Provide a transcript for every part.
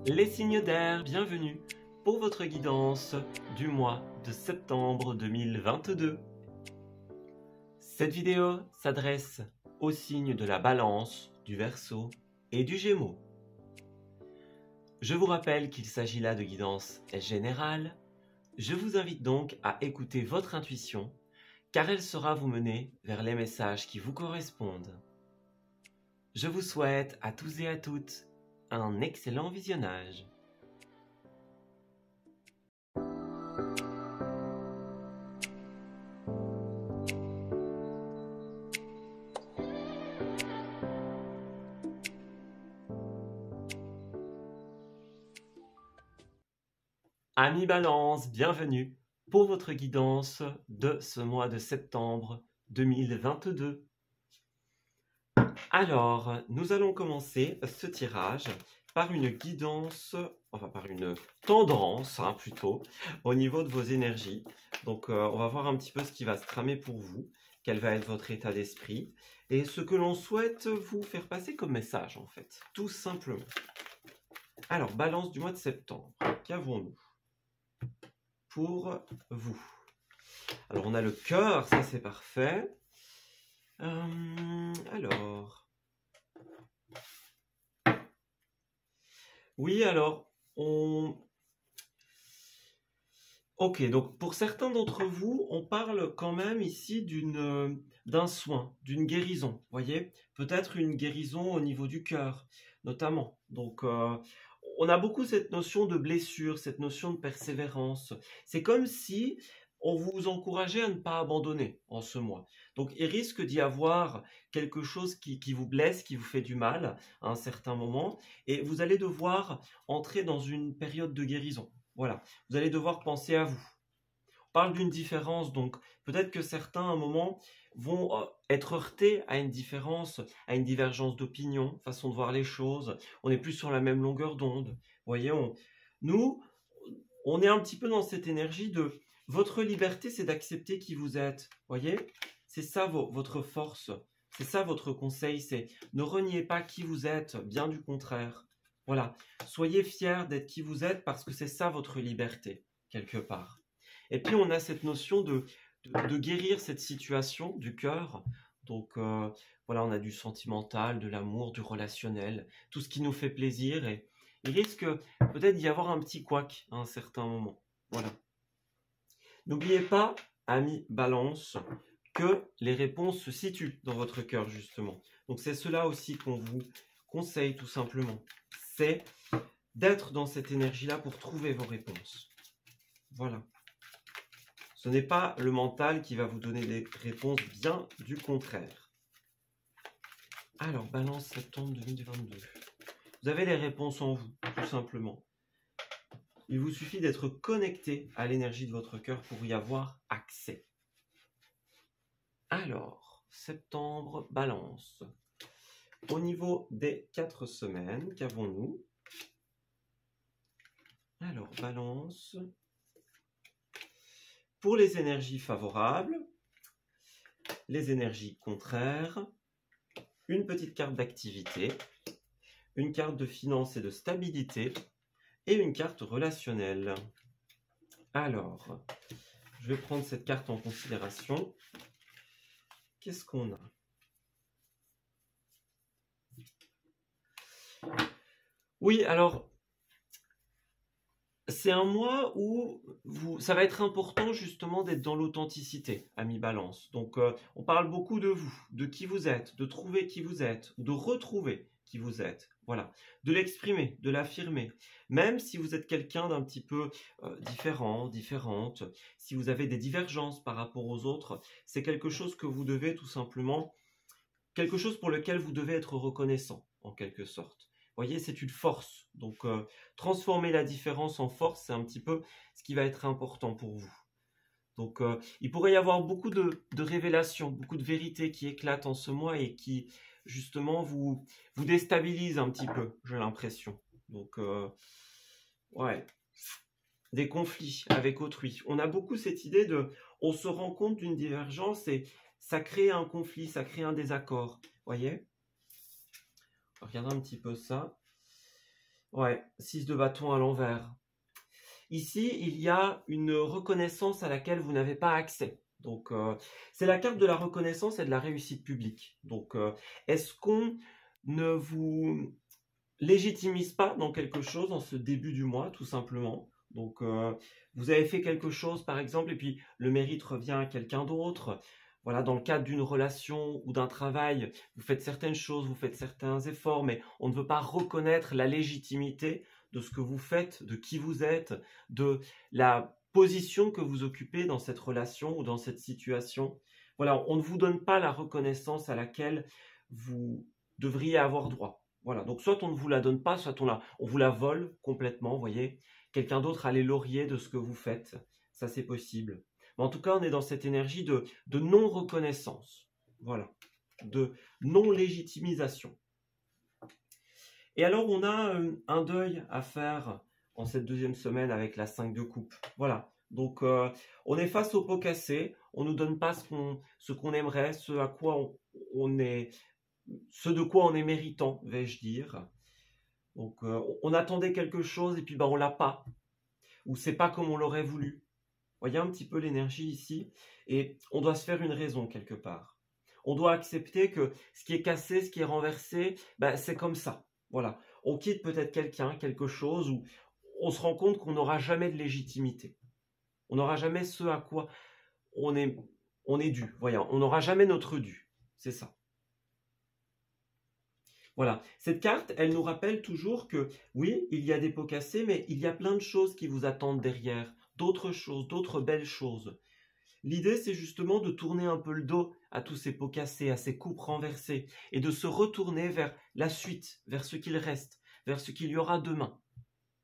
Les signes d'air, bienvenue pour votre guidance du mois de septembre 2022. Cette vidéo s'adresse aux signes de la Balance, du Verseau et du Gémeaux. Je vous rappelle qu'il s'agit là de guidance générale. Je vous invite donc à écouter votre intuition car elle saura vous mener vers les messages qui vous correspondent. Je vous souhaite à tous et à toutes un excellent visionnage. Amis Balance, bienvenue pour votre guidance de ce mois de septembre 2022. Alors, nous allons commencer ce tirage par une guidance, enfin par une tendance plutôt, au niveau de vos énergies. Donc on va voir un petit peu ce qui va se tramer pour vous, quel va être votre état d'esprit, et ce que l'on souhaite vous faire passer comme message en fait, tout simplement. Alors, Balance du mois de septembre, qu'avons-nous pour vous? Alors on a le cœur, ça c'est parfait. Alors... Oui, alors, Ok, donc pour certains d'entre vous, on parle quand même ici d'un soin, d'une guérison, voyez? Peut-être une guérison au niveau du cœur, notamment. Donc, on a beaucoup cette notion de blessure, cette notion de persévérance. C'est comme si on vous encourageait à ne pas abandonner en ce mois. Donc, il risque d'y avoir quelque chose qui vous blesse, qui vous fait du mal à un certain moment, et vous allez devoir entrer dans une période de guérison. Voilà, vous allez devoir penser à vous. On parle d'une différence, donc peut-être que certains, à un moment, vont être heurtés à une différence, à une divergence d'opinion, façon de voir les choses. On n'est plus sur la même longueur d'onde. Vous voyez, nous, on est un petit peu dans cette énergie de votre liberté, c'est d'accepter qui vous êtes. Vous voyez, c'est ça votre force, c'est ça votre conseil, c'est ne reniez pas qui vous êtes, bien du contraire. Voilà, soyez fiers d'être qui vous êtes parce que c'est ça votre liberté, quelque part. Et puis on a cette notion de guérir cette situation du cœur. Donc voilà, on a du sentimental, de l'amour, du relationnel, tout ce qui nous fait plaisir. Et il risque peut-être d'y avoir un petit couac à un certain moment. Voilà. N'oubliez pas, amis Balance, que les réponses se situent dans votre cœur, justement. Donc c'est cela aussi qu'on vous conseille tout simplement. C'est d'être dans cette énergie-là pour trouver vos réponses. Voilà. Ce n'est pas le mental qui va vous donner des réponses, bien du contraire. Alors, Balance septembre 2022. Vous avez les réponses en vous, tout simplement. Il vous suffit d'être connecté à l'énergie de votre cœur pour y avoir accès. Alors, septembre, Balance. Au niveau des 4 semaines, qu'avons-nous? Alors, Balance. Pour les énergies favorables, les énergies contraires, une petite carte d'activité, une carte de finance et de stabilité et une carte relationnelle. Alors, je vais prendre cette carte en considération. Qu'est-ce qu'on a? Oui, alors, c'est un mois où ça va être important justement d'être dans l'authenticité, ami Balance. Donc, on parle beaucoup de vous, de qui vous êtes, de trouver qui vous êtes, de retrouver qui vous êtes. Voilà, de l'exprimer, de l'affirmer. Même si vous êtes quelqu'un d'un petit peu différent, différente, si vous avez des divergences par rapport aux autres, c'est quelque chose que vous devez tout simplement, quelque chose pour lequel vous devez être reconnaissant, en quelque sorte. Vous voyez, c'est une force. Donc, transformer la différence en force, c'est un petit peu ce qui va être important pour vous. Donc, il pourrait y avoir beaucoup de révélations, beaucoup de vérités qui éclatent en ce mois et qui, justement, vous déstabilisent un petit peu, j'ai l'impression. Donc, ouais, des conflits avec autrui. On a beaucoup cette idée de, on se rend compte d'une divergence et ça crée un conflit, ça crée un désaccord. Vous voyez? Regardez un petit peu ça. Ouais, 6 de bâton à l'envers. Ici, il y a une reconnaissance à laquelle vous n'avez pas accès. Donc, c'est la carte de la reconnaissance et de la réussite publique. Donc, est-ce qu'on ne vous légitimise pas dans quelque chose en ce début du mois, tout simplement? Donc, vous avez fait quelque chose, par exemple, et puis le mérite revient à quelqu'un d'autre. Voilà, dans le cadre d'une relation ou d'un travail, vous faites certaines choses, vous faites certains efforts, mais on ne veut pas reconnaître la légitimité de ce que vous faites, de qui vous êtes, de la position que vous occupez dans cette relation ou dans cette situation. Voilà, on ne vous donne pas la reconnaissance à laquelle vous devriez avoir droit. Voilà, donc soit on ne vous la donne pas, soit on vous la vole complètement, vous voyez. Quelqu'un d'autre a les lauriers de ce que vous faites. Ça, c'est possible. Mais en tout cas, on est dans cette énergie de non-reconnaissance. Voilà, de non-légitimisation. Et alors, on a un deuil à faire en cette deuxième semaine avec la 5 de coupe. Voilà, donc on est face au pot cassé, on ne nous donne pas ce qu'on aimerait, ce à quoi on est, ce de quoi on est méritant, vais-je dire. Donc on attendait quelque chose et puis on l'a pas, ou c'est pas comme on l'aurait voulu. Vous voyez un petit peu l'énergie ici, et on doit se faire une raison quelque part. On doit accepter que ce qui est cassé, ce qui est renversé, c'est comme ça. Voilà. On quitte peut-être quelqu'un, quelque chose, où on se rend compte qu'on n'aura jamais de légitimité. On n'aura jamais ce à quoi on est dû. Voyons, on n'aura jamais notre dû. C'est ça. Voilà. Cette carte, elle nous rappelle toujours que oui, il y a des pots cassés, mais il y a plein de choses qui vous attendent derrière. D'autres choses, d'autres belles choses. L'idée, c'est justement de tourner un peu le dos à tous ces pots cassés, à ces coupes renversées, et de se retourner vers la suite, vers ce qu'il reste, vers ce qu'il y aura demain.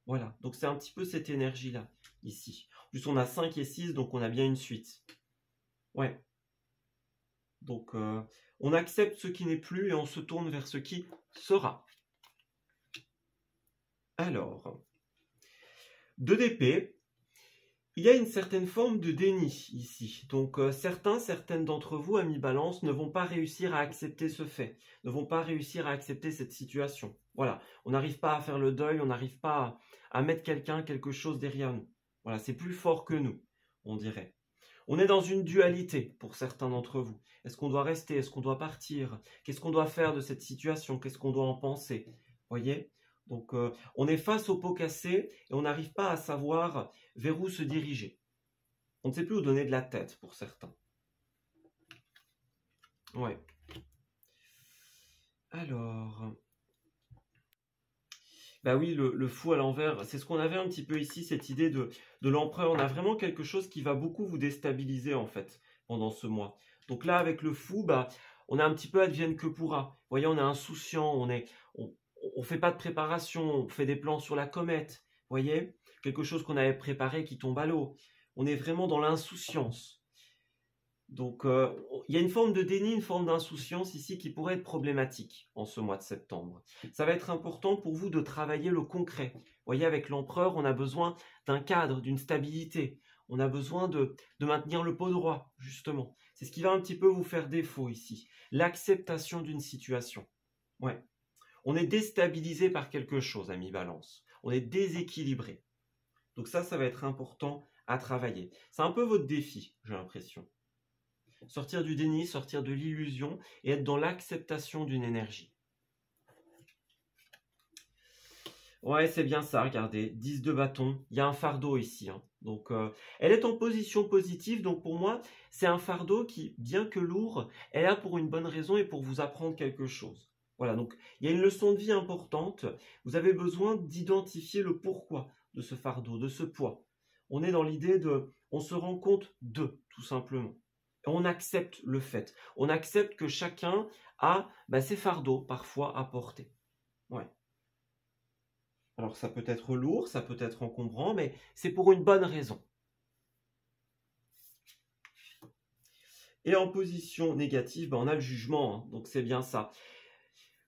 Voilà, donc c'est un petit peu cette énergie-là, ici. En plus, on a 5 et 6, donc on a bien une suite. Ouais. Donc, on accepte ce qui n'est plus et on se tourne vers ce qui sera. Alors, 2 d'épée. Il y a une certaine forme de déni ici. Donc certaines d'entre vous, amis balance, ne vont pas réussir à accepter ce fait, ne vont pas réussir à accepter cette situation. Voilà, on n'arrive pas à faire le deuil, on n'arrive pas à mettre quelque chose derrière nous. Voilà, c'est plus fort que nous, on dirait. On est dans une dualité pour certains d'entre vous. Est-ce qu'on doit rester? Est-ce qu'on doit partir? Qu'est-ce qu'on doit faire de cette situation? Qu'est-ce qu'on doit en penser? Voyez? Donc, on est face au pot cassé et on n'arrive pas à savoir vers où se diriger. On ne sait plus où donner de la tête pour certains. Ouais. Alors... oui, le fou à l'envers, c'est ce qu'on avait un petit peu ici, cette idée de l'empereur. On a vraiment quelque chose qui va beaucoup vous déstabiliser, en fait, pendant ce mois. Donc là, avec le fou, on a un petit peu advienne que pourra. Vous voyez, on est insouciant, on fait pas de préparation, on fait des plans sur la comète. Vous voyez, quelque chose qu'on avait préparé qui tombe à l'eau. On est vraiment dans l'insouciance. Donc, il y a une forme de déni, une forme d'insouciance ici qui pourrait être problématique en ce mois de septembre. Ça va être important pour vous de travailler le concret. Vous voyez, avec l'empereur, on a besoin d'un cadre, d'une stabilité. On a besoin de maintenir le pot droit, justement. C'est ce qui va un petit peu vous faire défaut ici. L'acceptation d'une situation. Ouais. On est déstabilisé par quelque chose, ami Balance. On est déséquilibré. Donc ça va être important à travailler. C'est un peu votre défi, j'ai l'impression. Sortir du déni, sortir de l'illusion et être dans l'acceptation d'une énergie. Ouais, c'est bien ça, regardez, 10 de bâton, il y a un fardeau ici. Hein. Donc, elle est en position positive, donc pour moi, c'est un fardeau qui, bien que lourd, est là pour une bonne raison et pour vous apprendre quelque chose. Voilà, donc il y a une leçon de vie importante. Vous avez besoin d'identifier le pourquoi de ce fardeau, de ce poids. On est dans l'idée on se rend compte de, tout simplement. On accepte le fait. On accepte que chacun a ses fardeaux parfois à porter. Ouais. Alors ça peut être lourd, ça peut être encombrant, mais c'est pour une bonne raison. Et en position négative, on a le jugement, hein, donc c'est bien ça.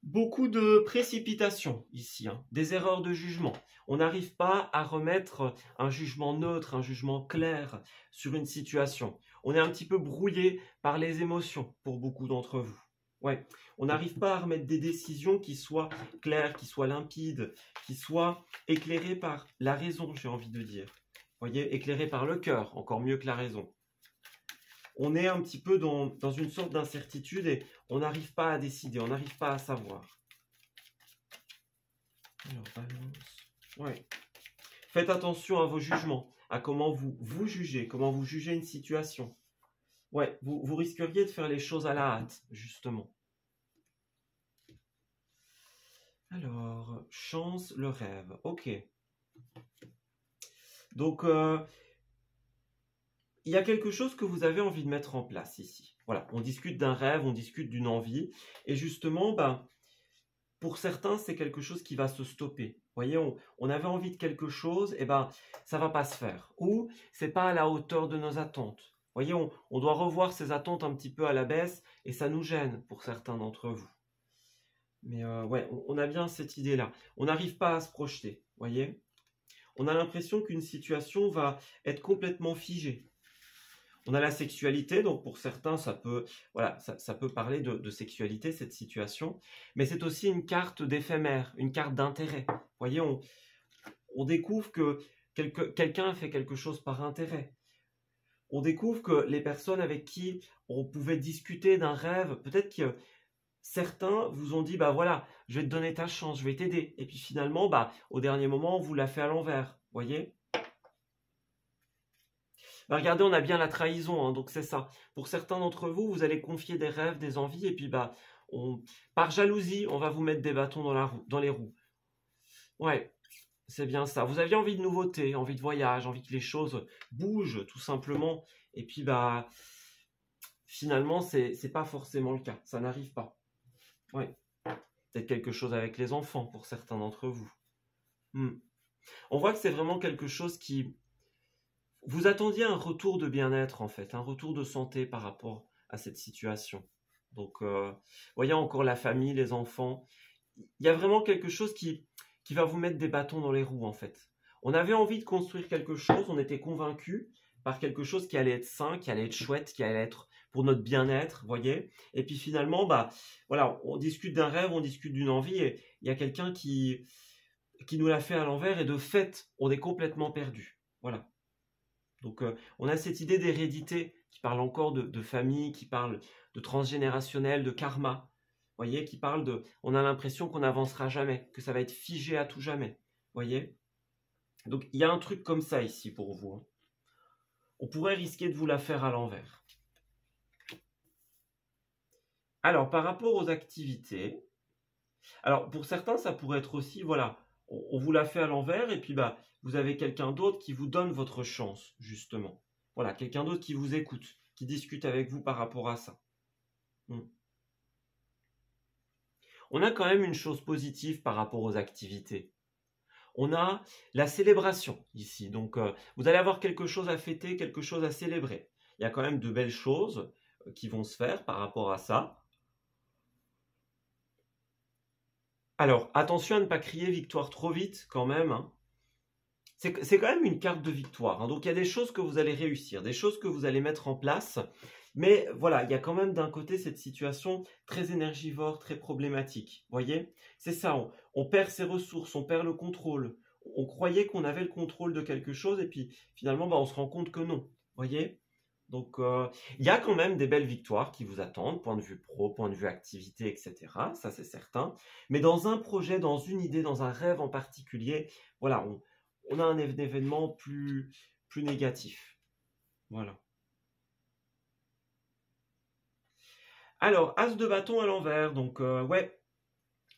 Beaucoup de précipitation ici, hein, des erreurs de jugement. On n'arrive pas à remettre un jugement neutre, un jugement clair sur une situation. On est un petit peu brouillé par les émotions pour beaucoup d'entre vous. Ouais, on n'arrive pas à remettre des décisions qui soient claires, qui soient limpides, qui soient éclairées par la raison, j'ai envie de dire. Vous voyez, éclairées par le cœur, encore mieux que la raison. On est un petit peu dans une sorte d'incertitude et on n'arrive pas à décider, on n'arrive pas à savoir. Alors, balance. Ouais. Faites attention à vos jugements, à comment vous jugez, comment vous jugez une situation. Ouais, vous risqueriez de faire les choses à la hâte, justement. Alors, chance, le rêve. Ok. Donc, il y a quelque chose que vous avez envie de mettre en place ici. Voilà, on discute d'un rêve, on discute d'une envie. Et justement, pour certains, c'est quelque chose qui va se stopper. Vous voyez, on avait envie de quelque chose, et ça va pas se faire. Ou c'est pas à la hauteur de nos attentes. Vous voyez, on doit revoir ses attentes un petit peu à la baisse, et ça nous gêne pour certains d'entre vous. Mais ouais, on a bien cette idée-là. On n'arrive pas à se projeter, vous voyez. On a l'impression qu'une situation va être complètement figée. On a la sexualité, donc pour certains, ça peut parler de sexualité, cette situation. Mais c'est aussi une carte d'éphémère, une carte d'intérêt. Vous voyez, on découvre que quelqu'un fait quelque chose par intérêt. On découvre que les personnes avec qui on pouvait discuter d'un rêve, peut-être que certains vous ont dit, voilà, je vais te donner ta chance, je vais t'aider. Et puis finalement, au dernier moment, on vous l'a fait à l'envers. Vous voyez ? Regardez, on a bien la trahison, hein, donc c'est ça. Pour certains d'entre vous, vous allez confier des rêves, des envies, et puis par jalousie, on va vous mettre des bâtons dans les roues. Ouais, c'est bien ça. Vous aviez envie de nouveautés, envie de voyage, envie que les choses bougent, tout simplement. Et puis, finalement, c'est pas forcément le cas. Ça n'arrive pas. Ouais. Peut-être quelque chose avec les enfants, pour certains d'entre vous. On voit que c'est vraiment quelque chose qui... Vous attendiez un retour de bien-être, en fait, un retour de santé par rapport à cette situation. Donc, voyez encore la famille, les enfants. Il y a vraiment quelque chose qui va vous mettre des bâtons dans les roues, en fait. On avait envie de construire quelque chose, on était convaincus par quelque chose qui allait être sain, qui allait être chouette, qui allait être pour notre bien-être, voyez. Et puis finalement, voilà, on discute d'un rêve, on discute d'une envie, et il y a quelqu'un qui nous l'a fait à l'envers, et de fait, on est complètement perdu. Voilà. Donc, on a cette idée d'hérédité qui parle encore de famille, qui parle de transgénérationnel, de karma. Vous voyez, qui parle de... On a l'impression qu'on n'avancera jamais, que ça va être figé à tout jamais. Vous voyez ? Donc, il y a un truc comme ça ici pour vous. Hein. On pourrait risquer de vous la faire à l'envers. Alors, par rapport aux activités... Alors, pour certains, ça pourrait être aussi, voilà, on vous l'a fait à l'envers, et puis vous avez quelqu'un d'autre qui vous donne votre chance, justement. Voilà, quelqu'un d'autre qui vous écoute, qui discute avec vous par rapport à ça. On a quand même une chose positive par rapport aux activités. On a la célébration ici. Donc, vous allez avoir quelque chose à fêter, quelque chose à célébrer. Il y a quand même de belles choses qui vont se faire par rapport à ça. Alors, attention à ne pas crier victoire trop vite quand même. Hein. C'est quand même une carte de victoire. Hein. Donc, il y a des choses que vous allez réussir, des choses que vous allez mettre en place. Mais voilà, il y a quand même d'un côté cette situation très énergivore, très problématique. Vous voyez ? C'est ça, on perd ses ressources, on perd le contrôle. On croyait qu'on avait le contrôle de quelque chose et puis finalement, on se rend compte que non. Vous voyez ? Donc, il y a quand même des belles victoires qui vous attendent, point de vue pro, point de vue activité, etc. Ça, c'est certain. Mais dans un projet, dans une idée, dans un rêve en particulier, voilà, on a un événement plus négatif. Voilà. Alors, As de bâton à l'envers, donc ouais.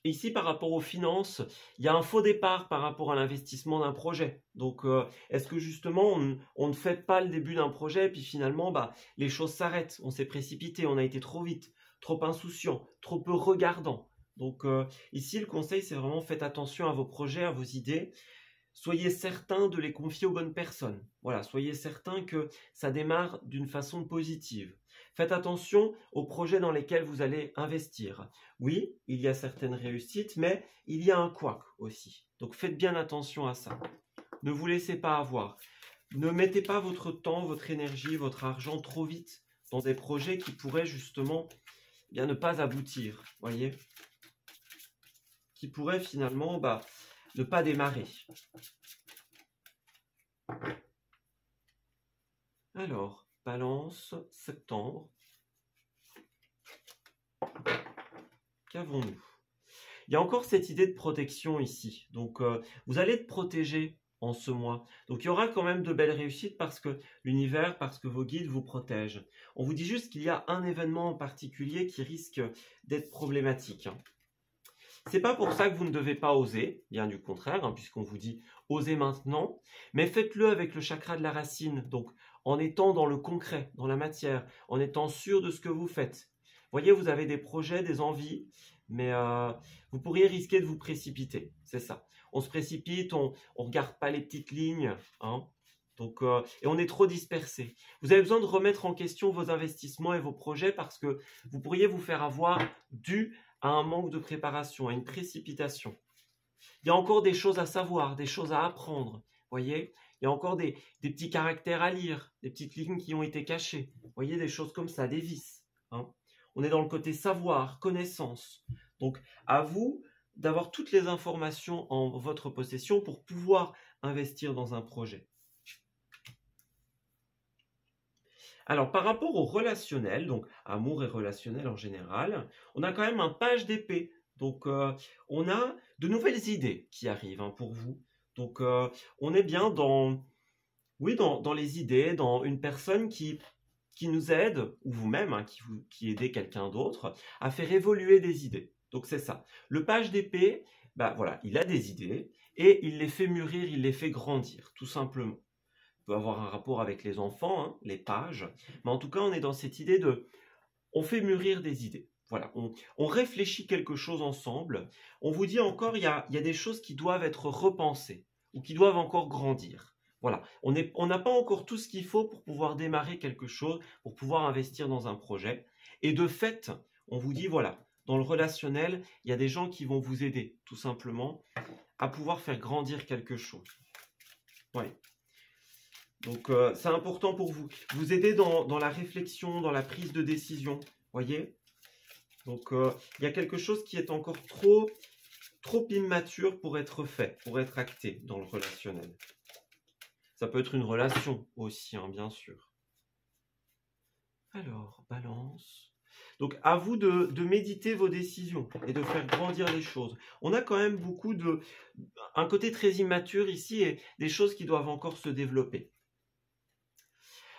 Ici, par rapport aux finances, il y a un faux départ par rapport à l'investissement d'un projet. Donc, est-ce que justement, on ne fait pas le début d'un projet, puis finalement, les choses s'arrêtent, on s'est précipité, on a été trop vite, trop insouciant, trop peu regardant. Donc, ici, le conseil, c'est vraiment faites attention à vos projets, à vos idées. Soyez certain de les confier aux bonnes personnes. Voilà, soyez certain que ça démarre d'une façon positive. Faites attention aux projets dans lesquels vous allez investir. Oui, il y a certaines réussites, mais il y a un couac aussi. Donc faites bien attention à ça. Ne vous laissez pas avoir. Ne mettez pas votre temps, votre énergie, votre argent trop vite dans des projets qui pourraient justement bien ne pas aboutir, voyez, qui pourrait finalement ne pas démarrer. Alors, Balance, septembre. Qu'avons-nous? Il y a encore cette idée de protection ici. Donc, vous allez être protégé en ce mois. Donc, il y aura quand même de belles réussites parce que l'univers, parce que vos guides vous protègent. On vous dit juste qu'il y a un événement en particulier qui risque d'être problématique. C'est pas pour ça que vous ne devez pas oser, bien du contraire, puisqu'on vous dit osez maintenant, mais faites-le avec le chakra de la racine, donc en étant dans le concret, dans la matière, en étant sûr de ce que vous faites. Voyez, vous avez des projets, des envies, mais vous pourriez risquer de vous précipiter, c'est ça. On se précipite, on ne regarde pas les petites lignes, donc, et on est trop dispersé. Vous avez besoin de remettre en question vos investissements et vos projets parce que vous pourriez vous faire avoir dû à un manque de préparation, à une précipitation. Il y a encore des choses à savoir, des choses à apprendre, voyez. Il y a encore des petits caractères à lire, des petites lignes qui ont été cachées. Voyez, des choses comme ça, des vices. On est dans le côté savoir, connaissance. Donc, à vous d'avoir toutes les informations en votre possession pour pouvoir investir dans un projet. Alors, par rapport au relationnel, donc amour et relationnel en général, on a quand même un page d'épée. Donc, on a de nouvelles idées qui arrivent pour vous. Donc, on est bien dans les idées, dans une personne qui nous aide, ou vous-même, qui aidez quelqu'un d'autre, à faire évoluer des idées. Donc, c'est ça. Le page d'épée, voilà, il a des idées et il les fait mûrir, il les fait grandir, tout simplement. Peut avoir un rapport avec les enfants, les pages, mais en tout cas, on est dans cette idée on fait mûrir des idées. Voilà, on réfléchit quelque chose ensemble. On vous dit encore, il y a des choses qui doivent être repensées ou qui doivent encore grandir. Voilà, on n'a pas encore tout ce qu'il faut pour pouvoir démarrer quelque chose, pour pouvoir investir dans un projet. Et de fait, on vous dit, voilà, dans le relationnel, il y a des gens qui vont vous aider, tout simplement, à pouvoir faire grandir quelque chose. Ouais. Donc, c'est important pour vous. Vous aider dans la réflexion, dans la prise de décision. Voyez? Donc, il y a quelque chose qui est encore trop immature pour être fait, pour être acté dans le relationnel. Ça peut être une relation aussi, bien sûr. Alors, Balance. Donc, à vous de méditer vos décisions et de faire grandir les choses. On a quand même un côté très immature ici et des choses qui doivent encore se développer.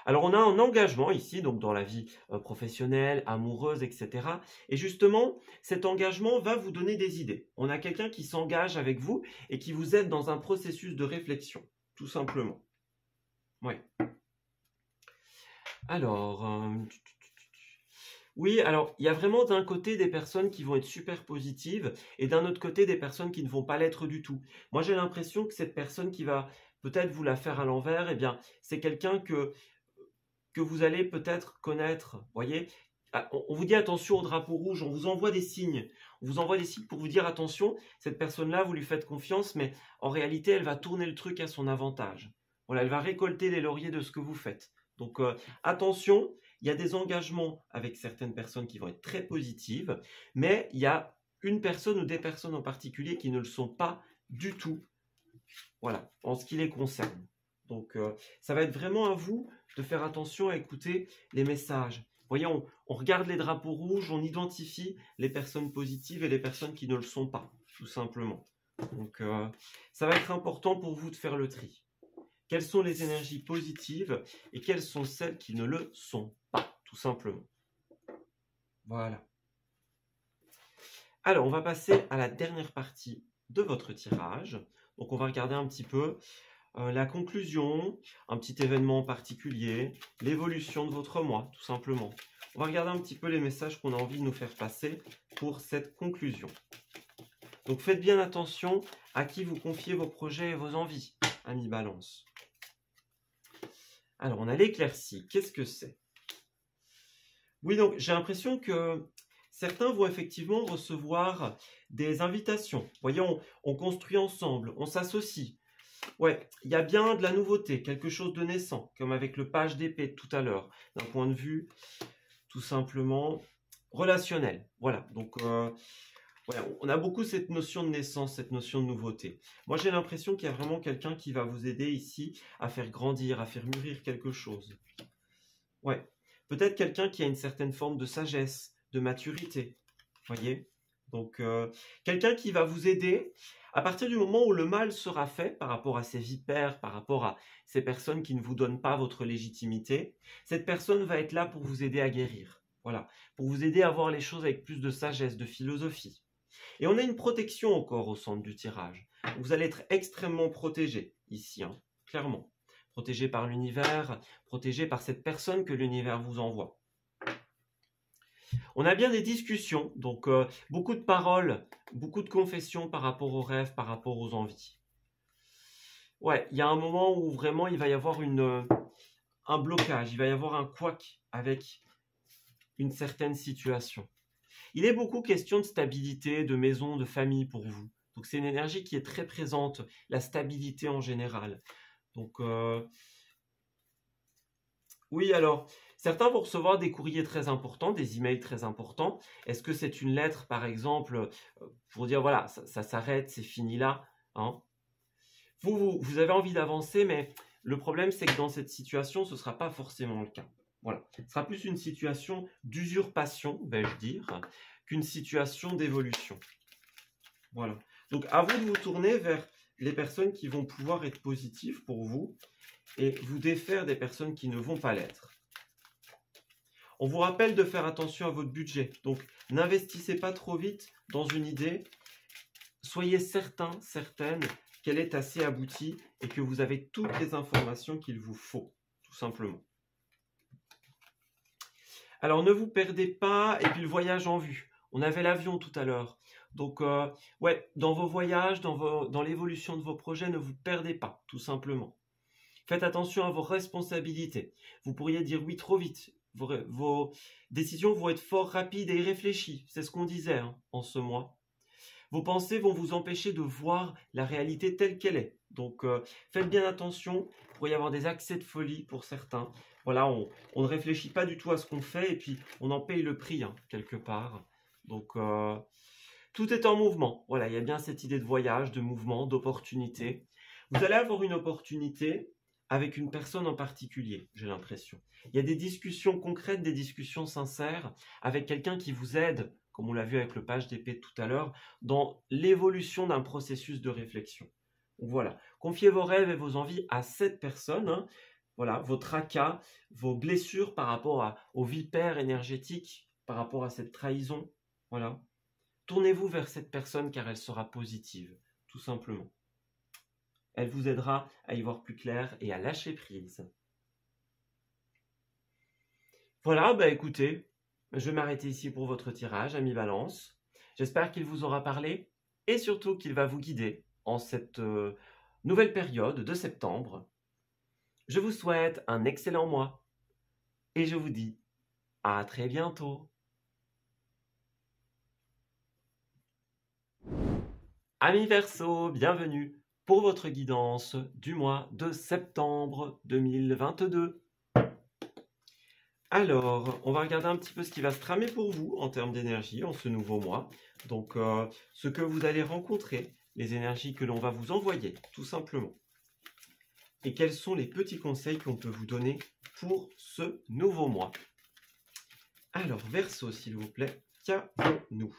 Alors, on a un engagement ici, donc dans la vie professionnelle, amoureuse, etc. Et justement, cet engagement va vous donner des idées. On a quelqu'un qui s'engage avec vous et qui vous aide dans un processus de réflexion, tout simplement. Oui. Alors, oui, alors, il y a vraiment d'un côté des personnes qui vont être super positives et d'un autre côté des personnes qui ne vont pas l'être du tout. Moi, j'ai l'impression que cette personne qui va peut-être vous la faire à l'envers, eh bien, c'est quelqu'un que vous allez peut-être connaître, voyez. On vous dit attention au drapeau rouge, on vous envoie des signes. On vous envoie des signes pour vous dire attention, cette personne-là, vous lui faites confiance, mais en réalité, elle va tourner le truc à son avantage. Voilà, elle va récolter les lauriers de ce que vous faites. Donc, attention, il y a des engagements avec certaines personnes qui vont être très positives, mais il y a une personne ou des personnes en particulier qui ne le sont pas du tout, voilà, en ce qui les concerne. Donc, ça va être vraiment à vous de faire attention à écouter les messages. Vous voyez, on regarde les drapeaux rouges, on identifie les personnes positives et les personnes qui ne le sont pas, tout simplement. Donc, ça va être important pour vous de faire le tri. Quelles sont les énergies positives et quelles sont celles qui ne le sont pas, tout simplement. Voilà. Alors, on va passer à la dernière partie de votre tirage. Donc, on va regarder un petit peu la conclusion, un petit événement en particulier, l'évolution de votre mois, tout simplement. On va regarder un petit peu les messages qu'on a envie de nous faire passer pour cette conclusion. Donc, faites bien attention à qui vous confiez vos projets et vos envies, amis Balance. Alors, on a l'éclaircie. Qu'est-ce que c'est? Oui, donc, j'ai l'impression que certains vont effectivement recevoir des invitations. Vous voyez, on construit ensemble, on s'associe. Ouais, il y a bien de la nouveauté, quelque chose de naissant, comme avec le page d'épée tout à l'heure, d'un point de vue tout simplement relationnel. Voilà, donc ouais, on a beaucoup cette notion de naissance, cette notion de nouveauté. Moi, j'ai l'impression qu'il y a vraiment quelqu'un qui va vous aider ici à faire grandir, à faire mûrir quelque chose. Ouais, peut-être quelqu'un qui a une certaine forme de sagesse, de maturité, voyez? Donc, quelqu'un qui va vous aider à partir du moment où le mal sera fait par rapport à ces vipères, par rapport à ces personnes qui ne vous donnent pas votre légitimité, cette personne va être là pour vous aider à guérir. Voilà, pour vous aider à voir les choses avec plus de sagesse, de philosophie. Et on a une protection encore au centre du tirage. Vous allez être extrêmement protégé ici, hein, clairement. Protégé par l'univers, protégé par cette personne que l'univers vous envoie. On a bien des discussions, donc beaucoup de paroles, beaucoup de confessions par rapport aux rêves, par rapport aux envies. Ouais, il y a un moment où vraiment il va y avoir un blocage, il va y avoir un couac avec une certaine situation. Il est beaucoup question de stabilité, de maison, de famille pour vous. Donc c'est une énergie qui est très présente, la stabilité en général. Donc oui, alors certains vont recevoir des courriers très importants, des emails très importants. Est-ce que c'est une lettre, par exemple, pour dire voilà, ça s'arrête, c'est fini là, hein? Vous avez envie d'avancer, mais le problème c'est que dans cette situation, ce ne sera pas forcément le cas. Voilà, ce sera plus une situation d'usurpation, vais-je dire, qu'une situation d'évolution. Voilà. Donc, à vous de vous tourner vers les personnes qui vont pouvoir être positives pour vous et vous défaire des personnes qui ne vont pas l'être. On vous rappelle de faire attention à votre budget. Donc, n'investissez pas trop vite dans une idée. Soyez certains, certaines qu'elle est assez aboutie et que vous avez toutes les informations qu'il vous faut, tout simplement. Alors, ne vous perdez pas. Et puis, le voyage en vue. On avait l'avion tout à l'heure. Donc, ouais, dans vos voyages, dans l'évolution de vos projets, ne vous perdez pas, tout simplement. Faites attention à vos responsabilités. Vous pourriez dire oui trop vite. Vos décisions vont être fort rapides et irréfléchies. C'est ce qu'on disait en ce mois. Vos pensées vont vous empêcher de voir la réalité telle qu'elle est. Donc, faites bien attention. Il pourrait y avoir des accès de folie pour certains. Voilà, on ne réfléchit pas du tout à ce qu'on fait et puis on en paye le prix, quelque part. Donc, tout est en mouvement. Voilà, il y a bien cette idée de voyage, de mouvement, d'opportunité. Vous allez avoir une opportunité avec une personne en particulier, j'ai l'impression. Il y a des discussions concrètes, des discussions sincères avec quelqu'un qui vous aide, comme on l'a vu avec le page d'épée tout à l'heure, dans l'évolution d'un processus de réflexion. Donc voilà, confiez vos rêves et vos envies à cette personne. Voilà, vos tracas, vos blessures par rapport aux vipères énergétiques, par rapport à cette trahison. Voilà. Tournez-vous vers cette personne car elle sera positive, tout simplement. Elle vous aidera à y voir plus clair et à lâcher prise. Voilà, bah écoutez, je vais m'arrêter ici pour votre tirage, ami Balance. J'espère qu'il vous aura parlé et surtout qu'il va vous guider en cette nouvelle période de septembre. Je vous souhaite un excellent mois et je vous dis à très bientôt. Amis Verseau, bienvenue pour votre guidance du mois de septembre 2022. Alors, on va regarder un petit peu ce qui va se tramer pour vous en termes d'énergie en ce nouveau mois. Donc, ce que vous allez rencontrer, les énergies que l'on va vous envoyer, tout simplement. Et quels sont les petits conseils qu'on peut vous donner pour ce nouveau mois. Alors, Verseau, s'il vous plaît, qu'avons-nous?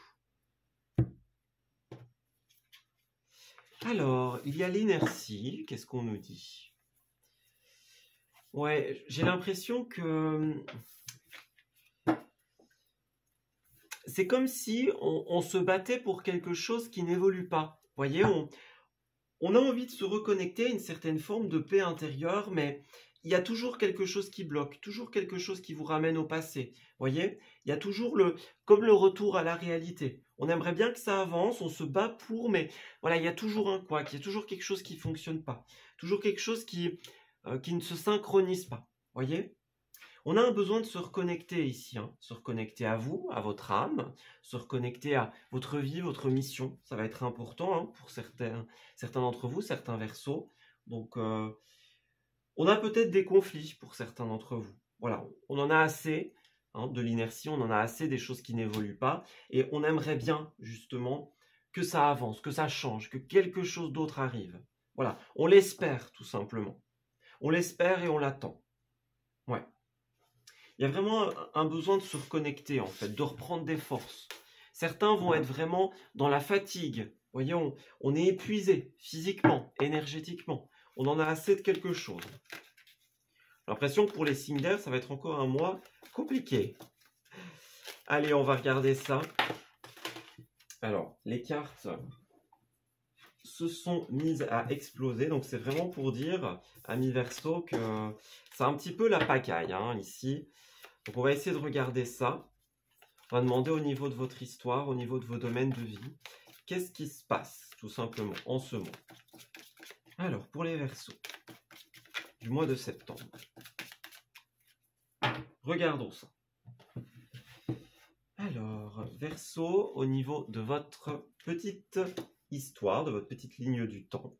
Alors, il y a l'inertie. Qu'est-ce qu'on nous dit? Ouais, j'ai l'impression que c'est comme si on se battait pour quelque chose qui n'évolue pas. Vous voyez, on a envie de se reconnecter à une certaine forme de paix intérieure, mais il y a toujours quelque chose qui bloque, toujours quelque chose qui vous ramène au passé. Vous voyez, il y a toujours comme le retour à la réalité. On aimerait bien que ça avance, on se bat pour, mais voilà, il y a toujours un couac, il y a toujours quelque chose qui ne fonctionne pas. Toujours quelque chose qui ne se synchronise pas. Vous voyez? On a un besoin de se reconnecter ici, se reconnecter à vous, à votre âme, se reconnecter à votre vie, votre mission. Ça va être important pour certains d'entre vous, certains Verseaux. Donc, on a peut-être des conflits pour certains d'entre vous. Voilà, on en a assez hein, de l'inertie, on en a assez des choses qui n'évoluent pas, et on aimerait bien, justement, que ça avance, que ça change, que quelque chose d'autre arrive. Voilà, on l'espère, tout simplement. On l'espère et on l'attend. Ouais. Il y a vraiment un besoin de se reconnecter, en fait, de reprendre des forces. Certains vont être vraiment dans la fatigue. Vous voyez, on est épuisé physiquement, énergétiquement. On en a assez de quelque chose. J'ai l'impression que pour les signes d'air, ça va être encore un mois compliqué. Allez, on va regarder ça. Alors, les cartes se sont mises à exploser. Donc, c'est vraiment pour dire, amis Verseau, que c'est un petit peu la pagaille, hein, ici. Donc, on va essayer de regarder ça. On va demander au niveau de votre histoire, au niveau de vos domaines de vie, qu'est-ce qui se passe, tout simplement, en ce mois. Alors, pour les Verseaux, du mois de septembre. Regardons ça. Alors, Verseau, au niveau de votre petite histoire, de votre petite ligne du temps,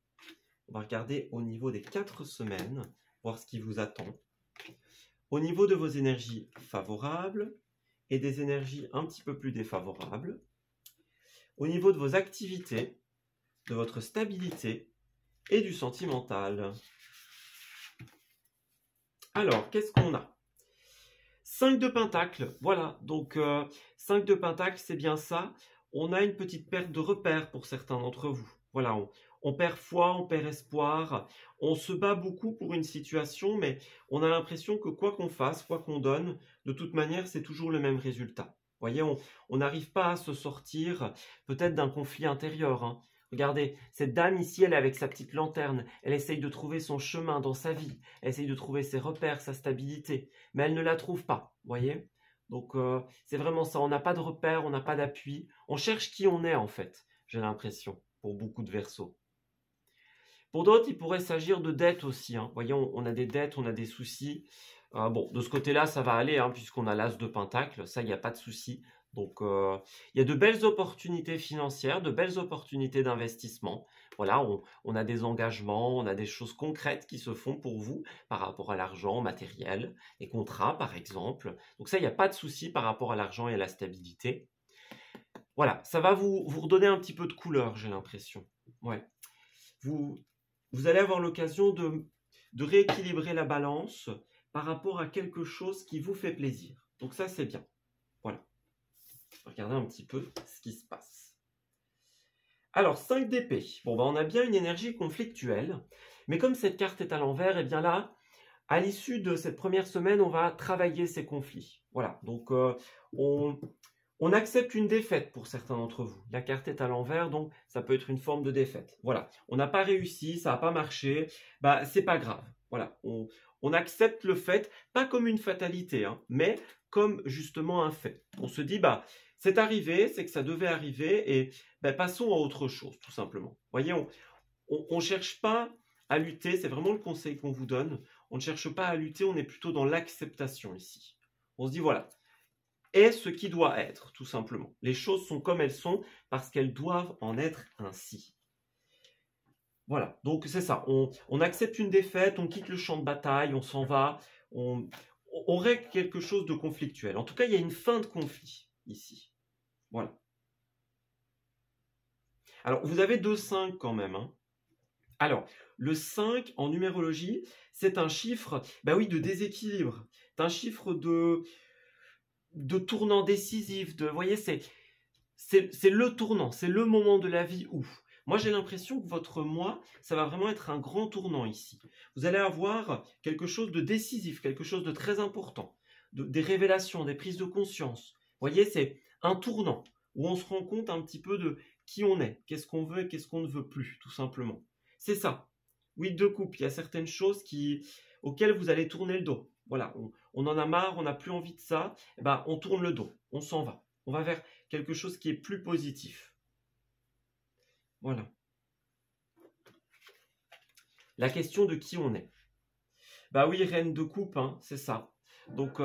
on va regarder au niveau des 4 semaines, voir ce qui vous attend. Au niveau de vos énergies favorables et des énergies un petit peu plus défavorables. Au niveau de vos activités, de votre stabilité et du sentimental. Alors, qu'est-ce qu'on a ? 5 de Pentacles, voilà, donc 5 de Pentacles, c'est bien ça. On a une petite perte de repère pour certains d'entre vous. Voilà, on perd foi, on perd espoir, on se bat beaucoup pour une situation, mais on a l'impression que quoi qu'on fasse, quoi qu'on donne, de toute manière, c'est toujours le même résultat. Vous voyez, on n'arrive pas à se sortir peut-être d'un conflit intérieur, hein. Regardez, cette dame ici, elle est avec sa petite lanterne, elle essaye de trouver son chemin dans sa vie, elle essaye de trouver ses repères, sa stabilité, mais elle ne la trouve pas, vous voyez ? Donc c'est vraiment ça, on n'a pas de repères, on n'a pas d'appui, on cherche qui on est en fait, j'ai l'impression, pour beaucoup de Verseaux. Pour d'autres, il pourrait s'agir de dettes aussi, hein. Vous voyez, on a des dettes, on a des soucis. Bon, de ce côté-là, ça va aller, hein, puisqu'on a l'As de Pentacle, ça, il n'y a pas de souci. Donc, il y a de belles opportunités financières, de belles opportunités d'investissement. Voilà, on a des engagements, on a des choses concrètes qui se font pour vous par rapport à l'argent, matériel, les contrats, par exemple. Donc ça, il n'y a pas de souci par rapport à l'argent et à la stabilité. Voilà, ça va vous redonner un petit peu de couleur, j'ai l'impression. Ouais. Vous allez avoir l'occasion de rééquilibrer la balance par rapport à quelque chose qui vous fait plaisir. Donc ça, c'est bien. Voilà. Regardez un petit peu ce qui se passe. Alors, 5 d'épée. Bon, on a bien une énergie conflictuelle. Mais comme cette carte est à l'envers, et bien là, à l'issue de cette première semaine, on va travailler ces conflits. Voilà. Donc, on accepte une défaite pour certains d'entre vous. La carte est à l'envers, donc ça peut être une forme de défaite. Voilà, on n'a pas réussi, ça n'a pas marché, bah c'est pas grave. Voilà, on accepte le fait, pas comme une fatalité, hein, mais comme justement un fait. On se dit, bah c'est arrivé, c'est que ça devait arriver, et bah, passons à autre chose, tout simplement. Vous voyez, on ne cherche pas à lutter, c'est vraiment le conseil qu'on vous donne. On ne cherche pas à lutter, on est plutôt dans l'acceptation ici. On se dit, voilà, est ce qui doit être, tout simplement. Les choses sont comme elles sont parce qu'elles doivent en être ainsi. Voilà, donc c'est ça. On accepte une défaite, on quitte le champ de bataille, on s'en va, on règle quelque chose de conflictuel. En tout cas, il y a une fin de conflit ici. Voilà. Alors, vous avez 2-5 quand même, hein. Alors, le 5 en numérologie, c'est un chiffre, bah oui, de déséquilibre. C'est un chiffre de tournant décisif, vous voyez, c'est le tournant, c'est le moment de la vie où. Moi, j'ai l'impression que votre mois, ça va vraiment être un grand tournant ici. Vous allez avoir quelque chose de décisif, quelque chose de très important, des révélations, des prises de conscience. Vous voyez, c'est un tournant où on se rend compte un petit peu de qui on est, qu'est-ce qu'on veut et qu'est-ce qu'on ne veut plus, tout simplement. C'est ça. 8 de coupe, il y a certaines choses auxquelles vous allez tourner le dos. Voilà, on en a marre, on n'a plus envie de ça, eh ben, on tourne le dos, on s'en va. On va vers quelque chose qui est plus positif. Voilà. La question de qui on est. Bah oui, reine de coupe, hein, c'est ça. Donc,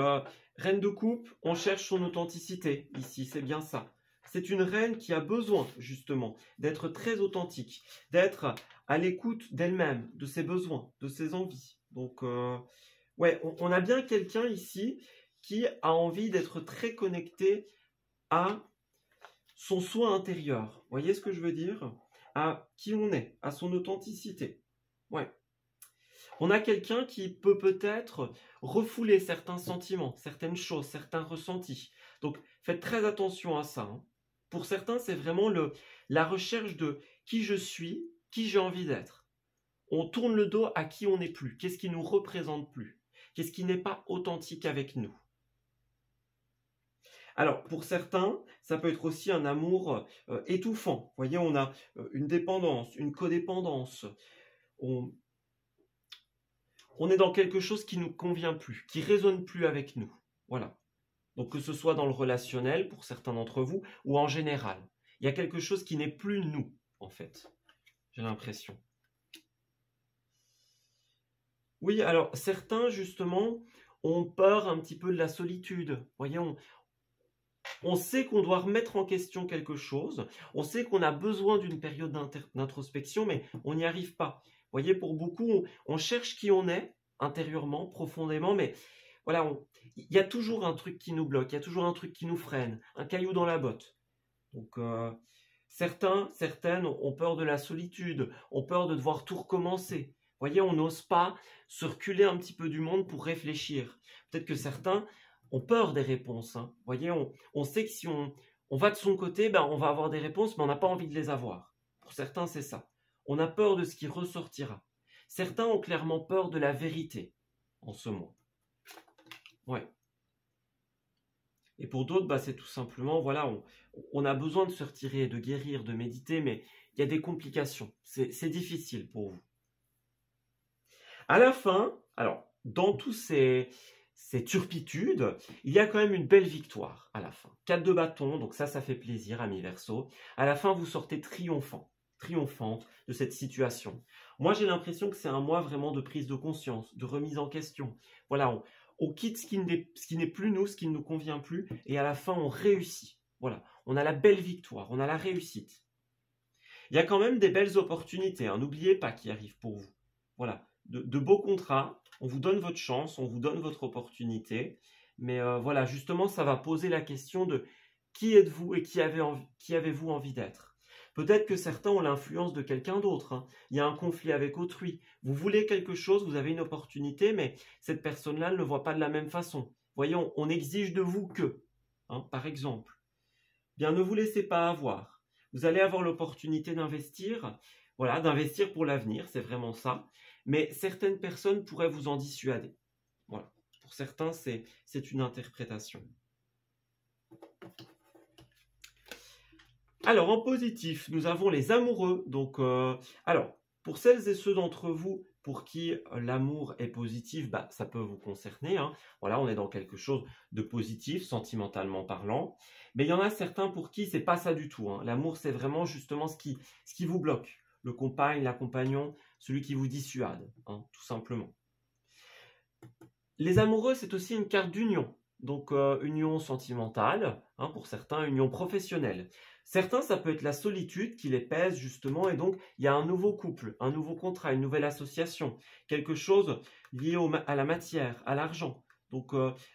reine de coupe, on cherche son authenticité ici, c'est bien ça. C'est une reine qui a besoin, justement, d'être très authentique, d'être à l'écoute d'elle-même, de ses besoins, de ses envies. Donc, ouais, on a bien quelqu'un ici qui a envie d'être très connecté à son soi intérieur. Vous voyez ce que je veux dire? À qui on est, à son authenticité. Ouais. On a quelqu'un qui peut peut-être refouler certains sentiments, certaines choses, certains ressentis. Donc, faites très attention à ça. Hein. Pour certains, c'est vraiment la recherche de qui je suis, qui j'ai envie d'être. On tourne le dos à qui on n'est plus, qu'est-ce qui nous représente plus, qu'est-ce qui n'est pas authentique avec nous. Alors, pour certains, ça peut être aussi un amour étouffant. Vous voyez, on a une dépendance, une codépendance. On est dans quelque chose qui ne nous convient plus, qui ne résonne plus avec nous. Voilà. Donc, que ce soit dans le relationnel, pour certains d'entre vous, ou en général. Il y a quelque chose qui n'est plus nous, en fait. J'ai l'impression. Oui, alors, certains, justement, ont peur un petit peu de la solitude. Vous voyez, on sait qu'on doit remettre en question quelque chose, on sait qu'on a besoin d'une période d'introspection, mais on n'y arrive pas. Vous voyez, pour beaucoup, on cherche qui on est, intérieurement, profondément, mais voilà, il y a toujours un truc qui nous bloque, il y a toujours un truc qui nous freine, un caillou dans la botte. Donc, certaines ont peur de la solitude, ont peur de devoir tout recommencer. Vous voyez, on n'ose pas se reculer un petit peu du monde pour réfléchir. Peut-être que certains ont peur des réponses. Hein. Vous voyez, on sait que si on va de son côté, ben, on va avoir des réponses, mais on n'a pas envie de les avoir. Pour certains, c'est ça. On a peur de ce qui ressortira. Certains ont clairement peur de la vérité en ce moment. Ouais. Et pour d'autres, bah, c'est tout simplement, voilà, on a besoin de se retirer, de guérir, de méditer, mais il y a des complications. C'est difficile pour vous. À la fin, alors, dans tous ces turpitudes, il y a quand même une belle victoire à la fin. 4 de bâton, donc ça fait plaisir, amis Verseau. À la fin, vous sortez triomphante de cette situation. Moi, j'ai l'impression que c'est un mois vraiment de prise de conscience, de remise en question. Voilà, on quitte ce qui n'est plus nous, ce qui ne nous convient plus, et à la fin, on réussit. Voilà, on a la belle victoire, on a la réussite. Il y a quand même des belles opportunités, hein. N'oubliez pas qui arrivent pour vous. Voilà, de beaux contrats, on vous donne votre chance, on vous donne votre opportunité, mais voilà, justement, ça va poser la question de qui êtes-vous et qui avez-vous envie d'être. Peut-être que certains ont l'influence de quelqu'un d'autre. Hein. Il y a un conflit avec autrui. Vous voulez quelque chose, vous avez une opportunité, mais cette personne-là ne le voit pas de la même façon. Voyons, on exige de vous que, hein, par exemple. Bien, ne vous laissez pas avoir. Vous allez avoir l'opportunité d'investir, voilà, d'investir pour l'avenir, c'est vraiment ça. Mais certaines personnes pourraient vous en dissuader. Voilà. Pour certains, c'est une interprétation. Alors, en positif, nous avons les amoureux. Donc, alors, pour celles et ceux d'entre vous pour qui l'amour est positif, bah, ça peut vous concerner. Hein. Voilà, on est dans quelque chose de positif, sentimentalement parlant. Mais il y en a certains pour qui c'est pas ça du tout. Hein. L'amour, c'est vraiment justement ce qui vous bloque. Le compagne, la compagnon, celui qui vous dissuade, hein, tout simplement. Les amoureux, c'est aussi une carte d'union. Donc, union sentimentale, hein, pour certains, union professionnelle. Certains, ça peut être la solitude qui les pèse justement, et donc il y a un nouveau couple, un nouveau contrat, une nouvelle association, quelque chose lié à la matière, à l'argent. Donc,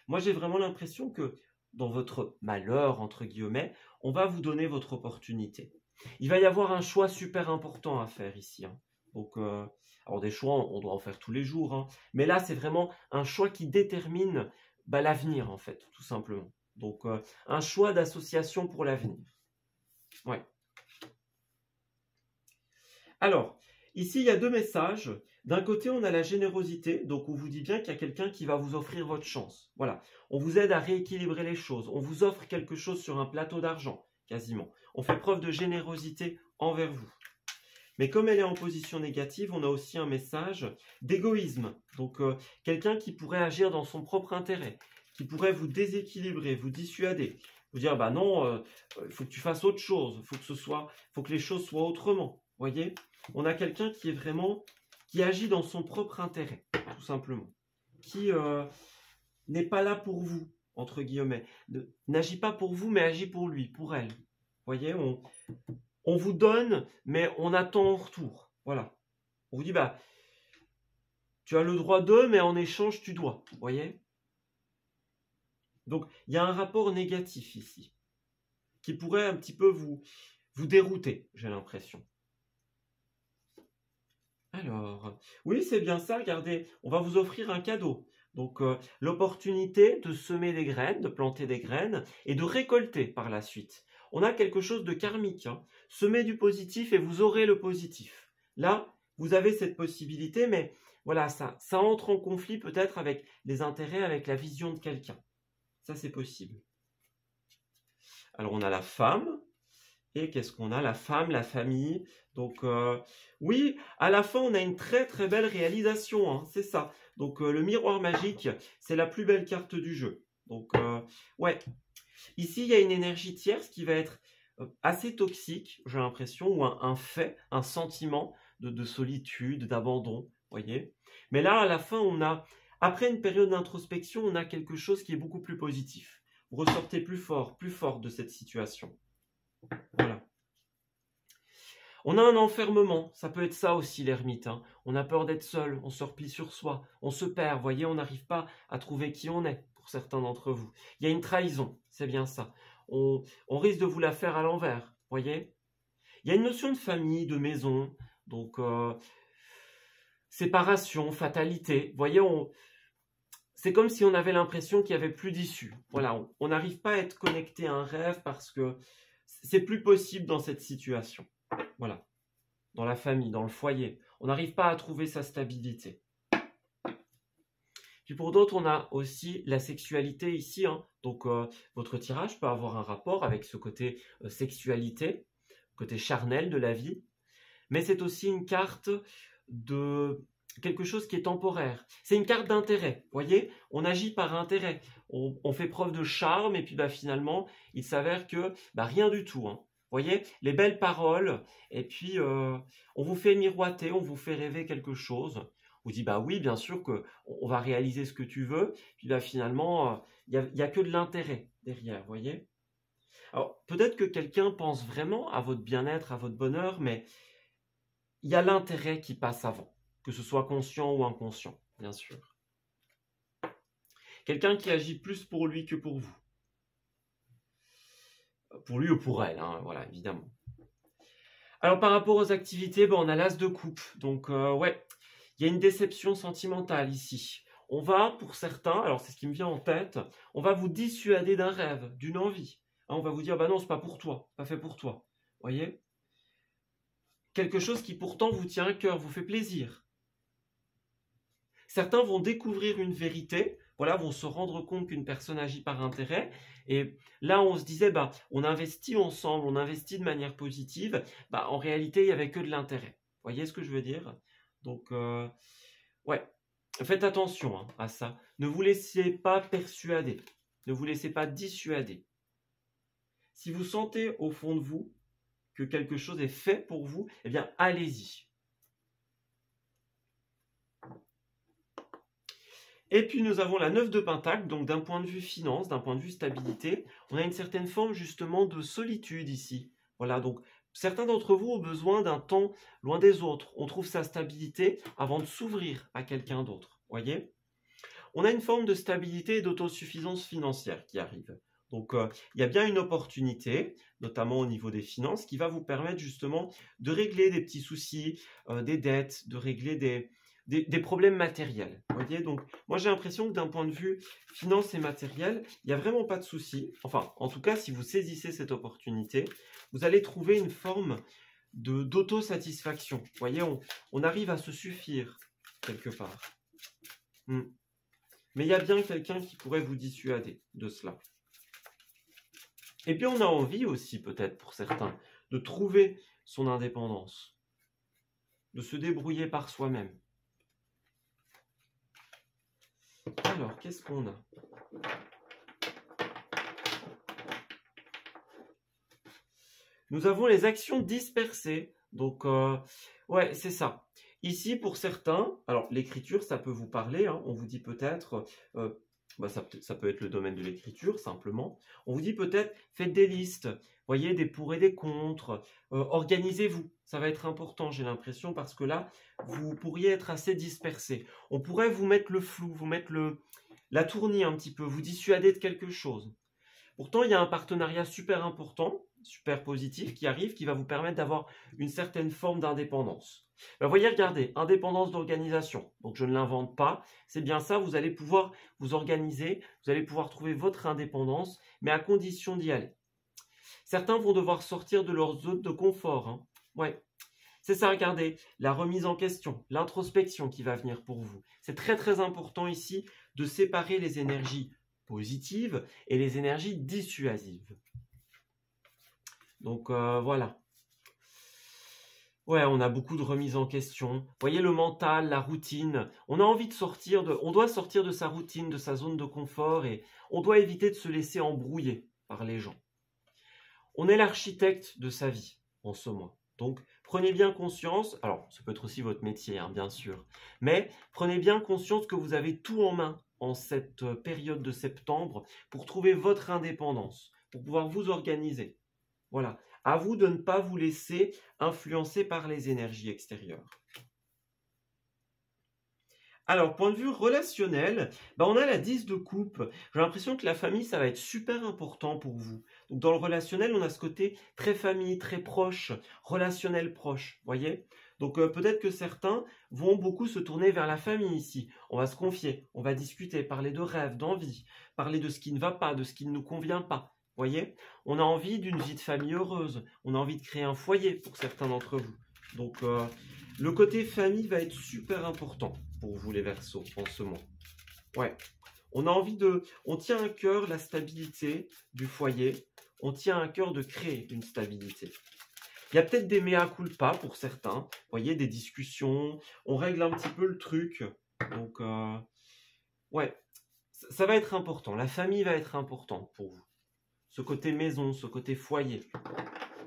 moi, j'ai vraiment l'impression que dans votre malheur, entre guillemets, on va vous donner votre opportunité. Il va y avoir un choix super important à faire ici. Hein. Donc, alors des choix, on doit en faire tous les jours, hein. Mais là, c'est vraiment un choix qui détermine l'avenir, en fait, tout simplement. Donc, un choix d'association pour l'avenir. Ouais. Alors, ici, il y a 2 messages. D'un côté, on a la générosité, donc on vous dit bien qu'il y a quelqu'un qui va vous offrir votre chance. Voilà, on vous aide à rééquilibrer les choses. On vous offre quelque chose sur un plateau d'argent, quasiment. On fait preuve de générosité envers vous. Mais comme elle est en position négative, on a aussi un message d'égoïsme. Donc, quelqu'un qui pourrait agir dans son propre intérêt, qui pourrait vous déséquilibrer, vous dissuader, vous dire, bah non, il faut que tu fasses autre chose, faut que les choses soient autrement. Vous voyez, on a quelqu'un qui agit dans son propre intérêt, tout simplement. Qui n'est pas là pour vous, entre guillemets. N'agit pas pour vous, mais agit pour lui, pour elle. Vous voyez, on vous donne, mais on attend en retour. Voilà. On vous dit, bah, tu as le droit de, mais en échange, tu dois. Vous voyez ? Donc, il y a un rapport négatif ici, qui pourrait un petit peu vous dérouter, j'ai l'impression. Alors, oui, c'est bien ça, regardez, on va vous offrir un cadeau. Donc, l'opportunité de semer des graines, de planter des graines et de récolter par la suite. On a quelque chose de karmique, hein. Semez du positif et vous aurez le positif. Là, vous avez cette possibilité, mais voilà, ça entre en conflit peut-être avec les intérêts, avec la vision de quelqu'un. Ça, c'est possible. Alors, on a la femme. Et qu'est-ce qu'on a? La femme, la famille. Donc, oui, à la fin, on a une très très belle réalisation, hein, c'est ça. Donc, le miroir magique, c'est la plus belle carte du jeu. Donc, ouais. Ici, il y a une énergie tierce qui va être assez toxique, j'ai l'impression, ou un fait, un sentiment de solitude, d'abandon, voyez. Mais là, à la fin, après une période d'introspection, on a quelque chose qui est beaucoup plus positif. Vous ressortez plus fort de cette situation. Voilà. On a un enfermement, ça peut être ça aussi l'ermite, hein. On a peur d'être seul, on se replie sur soi, on se perd, voyez, on n'arrive pas à trouver qui on est, pour certains d'entre vous. Il y a une trahison, c'est bien ça. On risque de vous la faire à l'envers, voyez. Il y a une notion de famille, de maison, donc séparation, fatalité, voyez, c'est comme si on avait l'impression qu'il n'y avait plus d'issue. Voilà, on n'arrive pas à être connecté à un rêve parce que c'est plus possible dans cette situation. Voilà, dans la famille, dans le foyer. On n'arrive pas à trouver sa stabilité. Puis pour d'autres, on a aussi la sexualité ici, hein. Donc votre tirage peut avoir un rapport avec ce côté sexualité, côté charnel de la vie. Mais c'est aussi une carte de quelque chose qui est temporaire. C'est une carte d'intérêt, vous voyez. On agit par intérêt. On fait preuve de charme et puis finalement, il s'avère que rien du tout, hein. Vous voyez, les belles paroles, et puis on vous fait miroiter, on vous fait rêver quelque chose. On vous dit, oui, bien sûr qu'on va réaliser ce que tu veux. Puis finalement, il n'y a que de l'intérêt derrière, vous voyez. Alors, peut-être que quelqu'un pense vraiment à votre bien-être, à votre bonheur, mais il y a l'intérêt qui passe avant, que ce soit conscient ou inconscient, bien sûr. Quelqu'un qui agit plus pour lui que pour vous. Pour lui ou pour elle, hein, voilà, évidemment. Alors, par rapport aux activités, on a l'as de coupe. Donc, ouais, il y a une déception sentimentale ici. On va, pour certains, alors c'est ce qui me vient en tête, on va vous dissuader d'un rêve, d'une envie. Hein, on va vous dire, non, c'est pas pour toi, pas fait pour toi. Vous voyez? Quelque chose qui pourtant vous tient à cœur, vous fait plaisir. Certains vont découvrir une vérité, voilà, vont se rendre compte qu'une personne agit par intérêt. Et là, on se disait, on investit ensemble, on investit de manière positive. En réalité, il n'y avait que de l'intérêt. Vous voyez ce que je veux dire? Donc, ouais, faites attention, hein, à ça. Ne vous laissez pas persuader. Ne vous laissez pas dissuader. Si vous sentez au fond de vous que quelque chose est fait pour vous, eh bien, allez-y. Et puis nous avons la 9 de Pentacle, donc d'un point de vue finance, d'un point de vue stabilité, on a une certaine forme justement de solitude ici. Voilà, donc certains d'entre vous ont besoin d'un temps loin des autres. On trouve sa stabilité avant de s'ouvrir à quelqu'un d'autre, voyez? On a une forme de stabilité et d'autosuffisance financière qui arrive. Donc il y a bien une opportunité, notamment au niveau des finances, qui va vous permettre justement de régler des petits soucis, des dettes, de régler des problèmes matériels. Vous voyez, donc moi j'ai l'impression que d'un point de vue finance et matériel, il n'y a vraiment pas de souci. Enfin, en tout cas, si vous saisissez cette opportunité, vous allez trouver une forme d'autosatisfaction. Vous voyez, on arrive à se suffire quelque part. Mais il y a bien quelqu'un qui pourrait vous dissuader de cela. Et puis on a envie aussi, peut-être pour certains, de trouver son indépendance, de se débrouiller par soi-même. Alors, qu'est-ce qu'on a? Nous avons les actions dispersées. Donc, ouais, c'est ça. Ici, pour certains, alors l'écriture, ça peut vous parler. Hein, on vous dit peut-être, ça peut être le domaine de l'écriture, simplement. On vous dit peut-être, faites des listes. Voyez, des pour et des contre. Organisez-vous. Ça va être important, j'ai l'impression, parce que là, vous pourriez être assez dispersé. On pourrait vous mettre le flou, vous mettre la tourner un petit peu, vous dissuader de quelque chose. Pourtant, il y a un partenariat super important, super positif qui arrive, qui va vous permettre d'avoir une certaine forme d'indépendance. Ben, voyez, regardez, indépendance d'organisation. Donc, je ne l'invente pas. C'est bien ça, vous allez pouvoir vous organiser, vous allez pouvoir trouver votre indépendance, mais à condition d'y aller. Certains vont devoir sortir de leur zone de confort. Hein. Ouais. C'est ça, regardez, la remise en question, l'introspection qui va venir pour vous. C'est très très important ici de séparer les énergies positives et les énergies dissuasives. Donc voilà. Ouais, on a beaucoup de remise en question. Vous voyez le mental, la routine. On a envie de sortir on doit sortir de sa routine, de sa zone de confort et on doit éviter de se laisser embrouiller par les gens. On est l'architecte de sa vie en ce mois. Donc, prenez bien conscience, alors ça peut être aussi votre métier, hein, bien sûr, mais prenez bien conscience que vous avez tout en main en cette période de septembre pour trouver votre indépendance, pour pouvoir vous organiser. Voilà, à vous de ne pas vous laisser influencer par les énergies extérieures. Alors, point de vue relationnel, on a la 10 de coupe. J'ai l'impression que la famille, ça va être super important pour vous. Donc, dans le relationnel, on a ce côté très famille, très proche, relationnel proche, voyez. Donc, peut-être que certains vont beaucoup se tourner vers la famille ici. On va se confier, on va discuter, parler de rêves, d'envie, parler de ce qui ne va pas, de ce qui ne nous convient pas, voyez. On a envie d'une vie de famille heureuse, on a envie de créer un foyer pour certains d'entre vous. Donc, le côté famille va être super important pour vous les Verseaux en ce mois. Ouais, on a envie on tient à cœur la stabilité du foyer, on tient à cœur de créer une stabilité. Il y a peut-être des mea culpa pour certains, vous voyez, des discussions, on règle un petit peu le truc. Donc, ouais, ça va être important, la famille va être importante pour vous. Ce côté maison, ce côté foyer.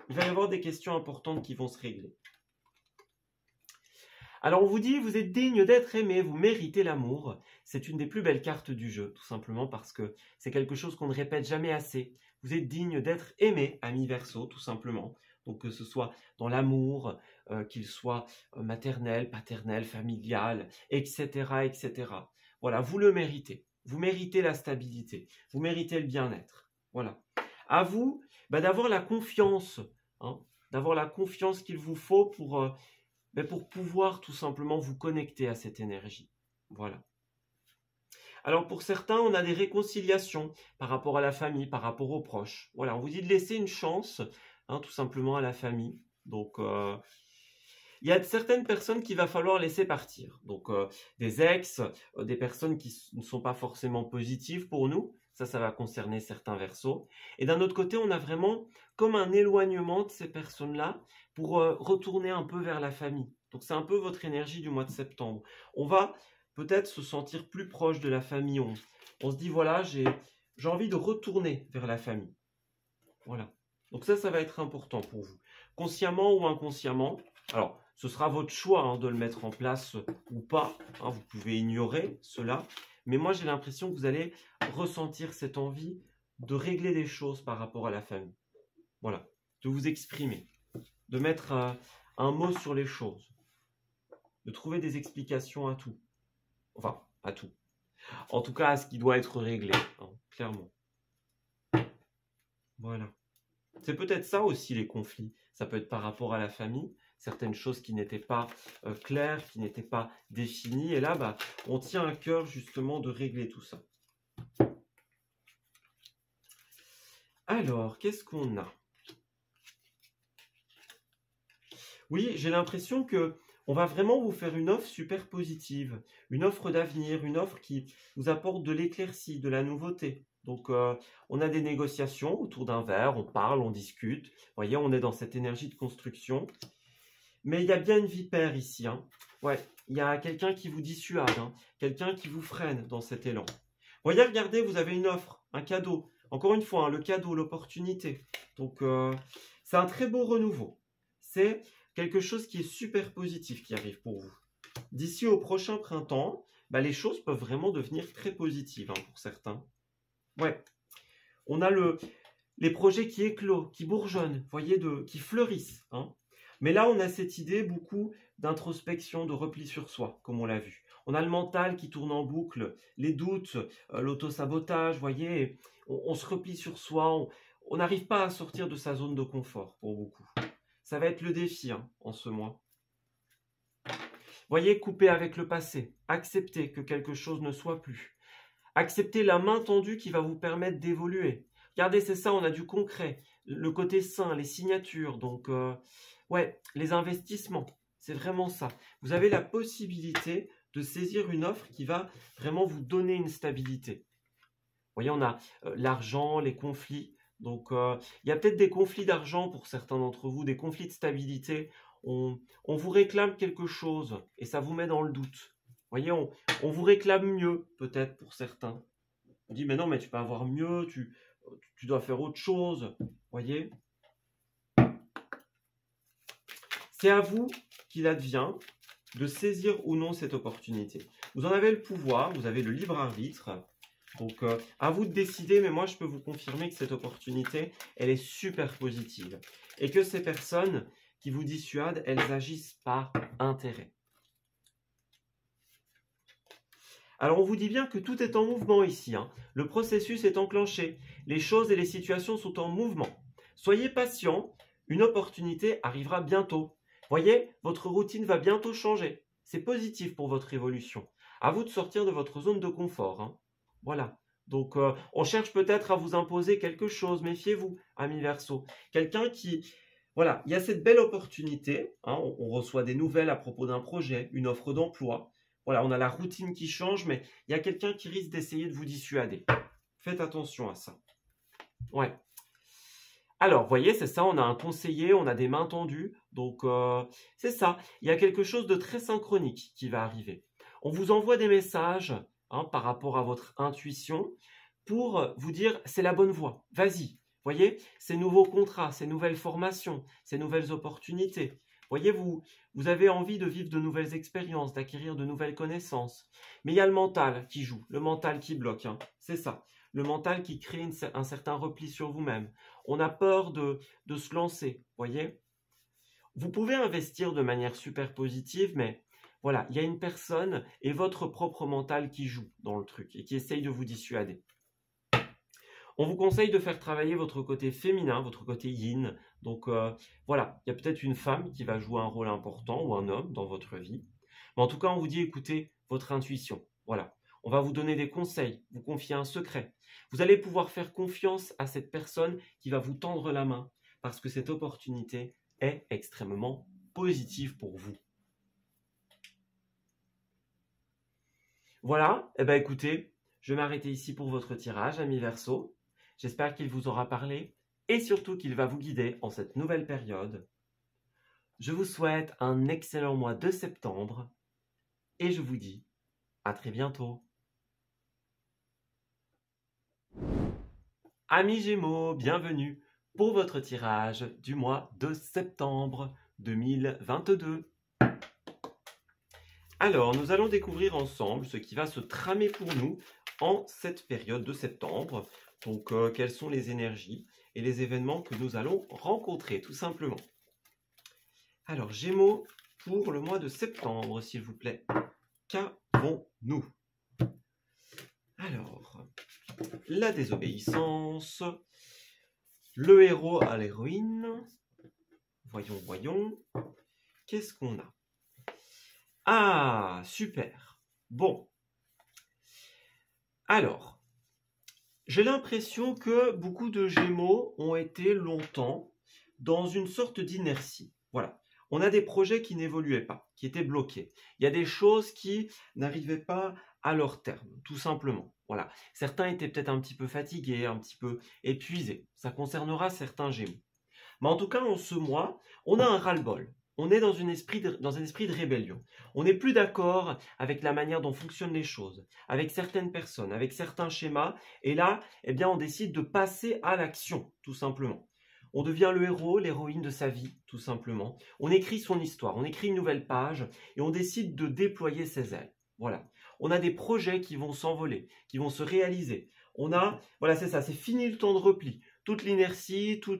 Il va y avoir des questions importantes qui vont se régler. Alors on vous dit, vous êtes digne d'être aimé, vous méritez l'amour. C'est une des plus belles cartes du jeu, tout simplement parce que c'est quelque chose qu'on ne répète jamais assez. Vous êtes digne d'être aimé, ami Verseau, tout simplement. Donc que ce soit dans l'amour, qu'il soit maternel, paternel, familial, etc., etc. Voilà, vous le méritez. Vous méritez la stabilité, vous méritez le bien-être. Voilà. À vous d'avoir la confiance, hein, d'avoir la confiance qu'il vous faut pour pouvoir tout simplement vous connecter à cette énergie. Voilà. Alors pour certains, on a des réconciliations par rapport à la famille, par rapport aux proches. Voilà, on vous dit de laisser une chance, hein, tout simplement à la famille. Donc, il y a certaines personnes qu'il va falloir laisser partir. Donc, des ex, des personnes qui ne sont pas forcément positives pour nous. Ça va concerner certains Verseaux. Et d'un autre côté, on a vraiment comme un éloignement de ces personnes-là pour retourner un peu vers la famille. Donc, c'est un peu votre énergie du mois de septembre. On va peut-être se sentir plus proche de la famille. On se dit, voilà, j'ai envie de retourner vers la famille. Voilà. Donc ça va être important pour vous. Consciemment ou inconsciemment. Alors, ce sera votre choix hein, de le mettre en place ou pas. Hein, vous pouvez ignorer cela. Mais moi, j'ai l'impression que vous allez ressentir cette envie de régler des choses par rapport à la famille. Voilà. De vous exprimer. De mettre un mot sur les choses. De trouver des explications à tout. Enfin, à tout. En tout cas, à ce qui doit être réglé. Hein, clairement. Voilà. C'est peut-être ça aussi les conflits. Ça peut être par rapport à la famille. Certaines choses qui n'étaient pas claires, qui n'étaient pas définies. Et là, on tient à cœur justement de régler tout ça. Alors, qu'est-ce qu'on a? Oui, j'ai l'impression que on va vraiment vous faire une offre super positive, une offre d'avenir, une offre qui vous apporte de l'éclaircie, de la nouveauté. Donc, on a des négociations autour d'un verre, on parle, on discute. Vous voyez, on est dans cette énergie de construction. Mais il y a bien une vipère ici. Hein. Ouais, il y a quelqu'un qui vous dissuade, hein, quelqu'un qui vous freine dans cet élan. Vous voyez, regardez, vous avez une offre, un cadeau. Encore une fois, hein, le cadeau, l'opportunité. Donc, c'est un très beau renouveau. C'est quelque chose qui est super positif qui arrive pour vous. D'ici au prochain printemps, les choses peuvent vraiment devenir très positives hein, pour certains. Ouais, on a les projets qui éclosent, qui bourgeonnent, vous voyez, qui fleurissent. Hein. Mais là, on a cette idée beaucoup d'introspection, de repli sur soi, comme on l'a vu. On a le mental qui tourne en boucle, les doutes, l'auto-sabotage, vous voyez, on se replie sur soi, on n'arrive pas à sortir de sa zone de confort pour beaucoup. Ça va être le défi hein, en ce mois. Voyez, couper avec le passé, accepter que quelque chose ne soit plus. Accepter la main tendue qui va vous permettre d'évoluer. Regardez, c'est ça, on a du concret. Le côté sain, les signatures, donc ouais, les investissements, c'est vraiment ça. Vous avez la possibilité de saisir une offre qui va vraiment vous donner une stabilité. Vous voyez, on a l'argent, les conflits. Donc, il y a peut-être des conflits d'argent pour certains d'entre vous, des conflits de stabilité. On vous réclame quelque chose et ça vous met dans le doute. Vous voyez, on vous réclame mieux, peut-être pour certains. On dit, mais non, mais tu peux avoir mieux, tu dois faire autre chose. Vous voyez? C'est à vous qu'il advient de saisir ou non cette opportunité. Vous en avez le pouvoir, vous avez le libre arbitre. Donc, à vous de décider, mais moi, je peux vous confirmer que cette opportunité, elle est super positive. Et que ces personnes qui vous dissuadent, elles agissent par intérêt. Alors, on vous dit bien que tout est en mouvement ici. Hein. Le processus est enclenché. Les choses et les situations sont en mouvement. Soyez patient, une opportunité arrivera bientôt. Voyez, votre routine va bientôt changer. C'est positif pour votre évolution. À vous de sortir de votre zone de confort. Hein. Voilà. Donc, on cherche peut-être à vous imposer quelque chose. Méfiez-vous, ami Verseau. Quelqu'un qui... Voilà, il y a cette belle opportunité. Hein, on reçoit des nouvelles à propos d'un projet, une offre d'emploi. Voilà, on a la routine qui change, mais il y a quelqu'un qui risque d'essayer de vous dissuader. Faites attention à ça. Ouais. Alors, vous voyez, c'est ça, on a un conseiller, on a des mains tendues. Donc, c'est ça. Il y a quelque chose de très synchronique qui va arriver. On vous envoie des messages hein, par rapport à votre intuition pour vous dire c'est la bonne voie. Vas-y. Vous voyez, ces nouveaux contrats, ces nouvelles formations, ces nouvelles opportunités. Voyez, vous avez envie de vivre de nouvelles expériences, d'acquérir de nouvelles connaissances. Mais il y a le mental qui joue, le mental qui bloque. Hein. C'est ça. Le mental qui crée un certain repli sur vous-même. On a peur de se lancer, voyez. Vous pouvez investir de manière super positive, mais voilà, il y a une personne et votre propre mental qui joue dans le truc et qui essaye de vous dissuader. On vous conseille de faire travailler votre côté féminin, votre côté yin. Donc voilà, il y a peut-être une femme qui va jouer un rôle important ou un homme dans votre vie. Mais en tout cas, on vous dit écoutez votre intuition. Voilà, on va vous donner des conseils, vous confier un secret. Vous allez pouvoir faire confiance à cette personne qui va vous tendre la main parce que cette opportunité est extrêmement positive pour vous. Voilà, eh bien écoutez, je vais m'arrêter ici pour votre tirage, ami Verseau. J'espère qu'il vous aura parlé et surtout qu'il va vous guider en cette nouvelle période. Je vous souhaite un excellent mois de septembre et je vous dis à très bientôt. Amis Gémeaux, bienvenue pour votre tirage du mois de septembre 2022. Alors, nous allons découvrir ensemble ce qui va se tramer pour nous en cette période de septembre. Donc, quelles sont les énergies et les événements que nous allons rencontrer, tout simplement. Alors, Gémeaux, pour le mois de septembre, s'il vous plaît, qu'avons-nous? Alors, la désobéissance, le héros à l'héroïne. Voyons, voyons. Qu'est-ce qu'on a? Ah, super. Bon. Alors, j'ai l'impression que beaucoup de Gémeaux ont été longtemps dans une sorte d'inertie. Voilà. On a des projets qui n'évoluaient pas, qui étaient bloqués. Il y a des choses qui n'arrivaient pas à leur terme, tout simplement. Voilà. Certains étaient peut-être un petit peu fatigués, un petit peu épuisés. Ça concernera certains Gémeaux. Mais en tout cas, en ce mois, on a un ras-le-bol. On est dans un esprit de rébellion. On n'est plus d'accord avec la manière dont fonctionnent les choses, avec certaines personnes, avec certains schémas. Et là, eh bien, on décide de passer à l'action, tout simplement. On devient le héros, l'héroïne de sa vie, tout simplement. On écrit son histoire, on écrit une nouvelle page et on décide de déployer ses ailes. Voilà. On a des projets qui vont s'envoler, qui vont se réaliser. Voilà, c'est ça, c'est fini le temps de repli. Toute l'inertie, tout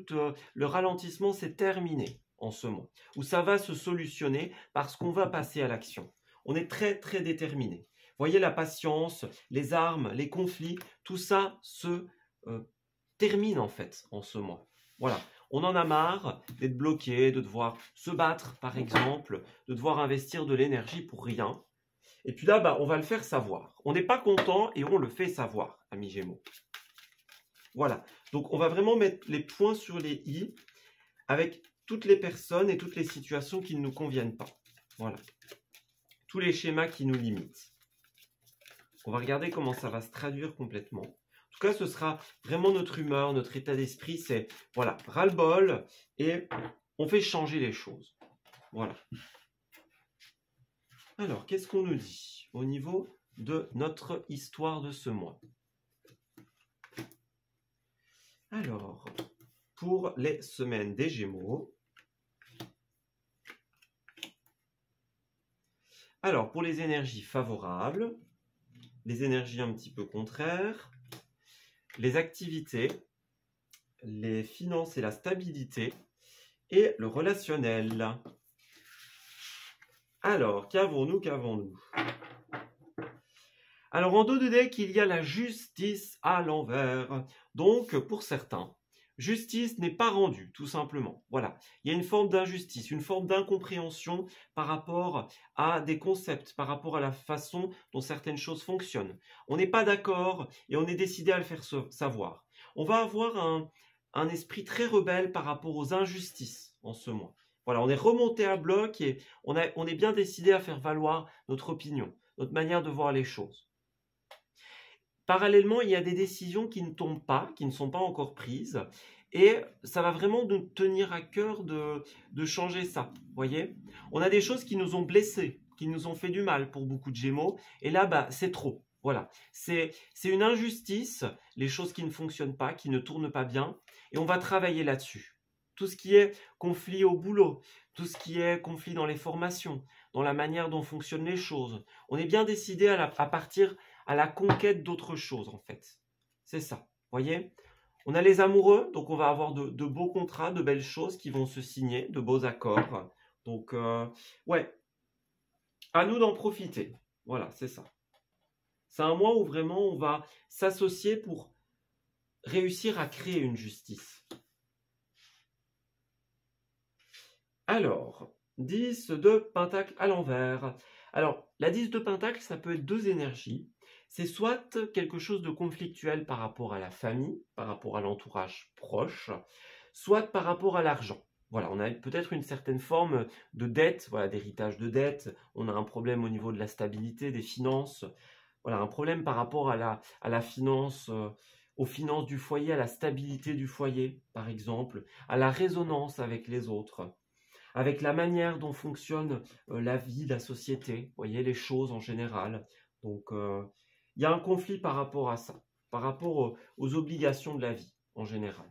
le ralentissement, c'est terminé en ce mois, où ça va se solutionner parce qu'on va passer à l'action. on est très très déterminé. Voyez la patience, les armes, les conflits, tout ça se termine en fait en ce mois. Voilà, on en a marre d'être bloqué, de devoir se battre par exemple, de devoir investir de l'énergie pour rien. Et puis là, on va le faire savoir. On n'est pas content et on le fait savoir, amis Gémeaux. Voilà, donc on va vraiment mettre les points sur les i avec toutes les personnes et toutes les situations qui ne nous conviennent pas. Voilà, tous les schémas qui nous limitent. On va regarder comment ça va se traduire complètement. En tout cas, ce sera vraiment notre humeur, notre état d'esprit. C'est, voilà, ras-le-bol et on fait changer les choses. Voilà. Alors, qu'est-ce qu'on nous dit au niveau de notre histoire de ce mois? Alors, pour les semaines des Gémeaux. Alors, pour les énergies favorables, les énergies un petit peu contraires, les activités, les finances et la stabilité, et le relationnel. Alors, qu'avons-nous? Alors, en dos de deck, il y a la justice à l'envers. Donc, pour certains, justice n'est pas rendue, tout simplement. Voilà, il y a une forme d'injustice, une forme d'incompréhension par rapport à des concepts, par rapport à la façon dont certaines choses fonctionnent. On n'est pas d'accord et on est décidé à le faire savoir. On va avoir un esprit très rebelle par rapport aux injustices en ce mois. Voilà, on est remonté à bloc et on est bien décidé à faire valoir notre opinion, notre manière de voir les choses. Parallèlement, il y a des décisions qui ne tombent pas, qui ne sont pas encore prises. Et ça va vraiment nous tenir à cœur de changer ça. Vous voyez? On a des choses qui nous ont blessés, qui nous ont fait du mal pour beaucoup de Gémeaux. Et là, c'est trop. Voilà. C'est une injustice, les choses qui ne fonctionnent pas, qui ne tournent pas bien. Et on va travailler là-dessus. Tout ce qui est conflit au boulot, tout ce qui est conflit dans les formations, dans la manière dont fonctionnent les choses. On est bien décidé à partir à la conquête d'autres choses, en fait. C'est ça, voyez? On a les amoureux, donc on va avoir de beaux contrats, de belles choses qui vont se signer, de beaux accords. Donc, ouais, à nous d'en profiter. Voilà, c'est ça. C'est un mois où vraiment on va s'associer pour réussir à créer une justice. Alors, 10 de Pentacle à l'envers. Alors, la 10 de Pentacle, ça peut être deux énergies. C'est soit quelque chose de conflictuel par rapport à la famille, par rapport à l'entourage proche, soit par rapport à l'argent. Voilà, on a peut-être une certaine forme de dette, voilà, d'héritage de dette. On a un problème au niveau de la stabilité, des finances. Voilà, un problème par rapport à la finance, aux finances du foyer, à la stabilité du foyer, par exemple, à la résonance avec les autres, avec la manière dont fonctionne la vie, la société, vous voyez, les choses en général. Donc, il y a un conflit par rapport à ça, par rapport aux obligations de la vie en général.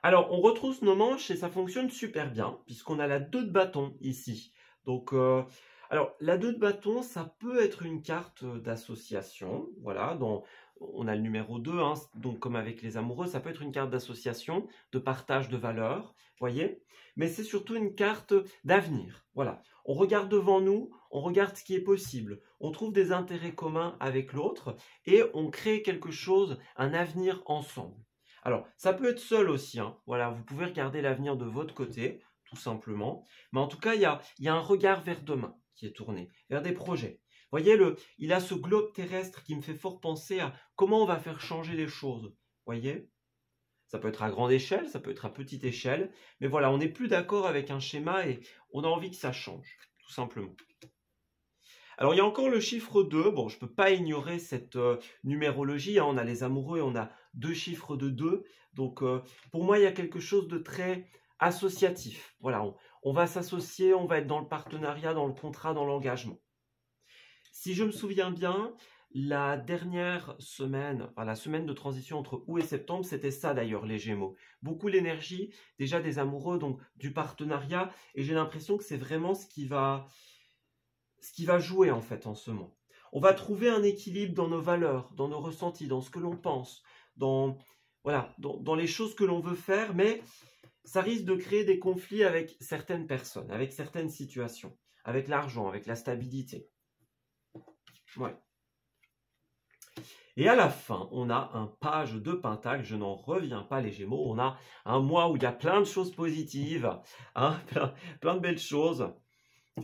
Alors, on retrousse nos manches et ça fonctionne super bien, puisqu'on a la 2 de bâton ici. Donc, alors, la 2 de bâton, ça peut être une carte d'association. Voilà, on a le numéro 2, hein, donc comme avec les amoureux, ça peut être une carte d'association, de partage de valeurs, voyez. Mais c'est surtout une carte d'avenir. Voilà, on regarde devant nous, on regarde ce qui est possible. On trouve des intérêts communs avec l'autre et on crée quelque chose, un avenir ensemble. Alors, ça peut être seul aussi, hein. Voilà, vous pouvez regarder l'avenir de votre côté, tout simplement. Mais en tout cas, il y a un regard vers demain qui est tourné, vers des projets. Vous voyez, il a ce globe terrestre qui me fait fort penser à comment on va faire changer les choses. Vous voyez? Ça peut être à grande échelle, ça peut être à petite échelle. Mais voilà, on n'est plus d'accord avec un schéma et on a envie que ça change, tout simplement. Alors, il y a encore le chiffre 2. Bon, je ne peux pas ignorer cette numérologie, hein. On a les amoureux et on a 2 chiffres de 2. Donc, pour moi, il y a quelque chose de très associatif. Voilà, on va s'associer, on va être dans le partenariat, dans le contrat, dans l'engagement. Si je me souviens bien, la dernière semaine, enfin, la semaine de transition entre août et septembre, c'était ça d'ailleurs, les Gémeaux. Beaucoup l'énergie, déjà des amoureux, donc du partenariat. Et j'ai l'impression que c'est vraiment ce qui va jouer en fait en ce moment. On va trouver un équilibre dans nos valeurs, dans nos ressentis, dans ce que l'on pense, dans les choses que l'on veut faire, mais ça risque de créer des conflits avec certaines personnes, avec certaines situations, avec l'argent, avec la stabilité. Ouais. Et à la fin, on a un page de Pentacle, je n'en reviens pas les Gémeaux, on a un mois où il y a plein de choses positives, hein, plein de belles choses.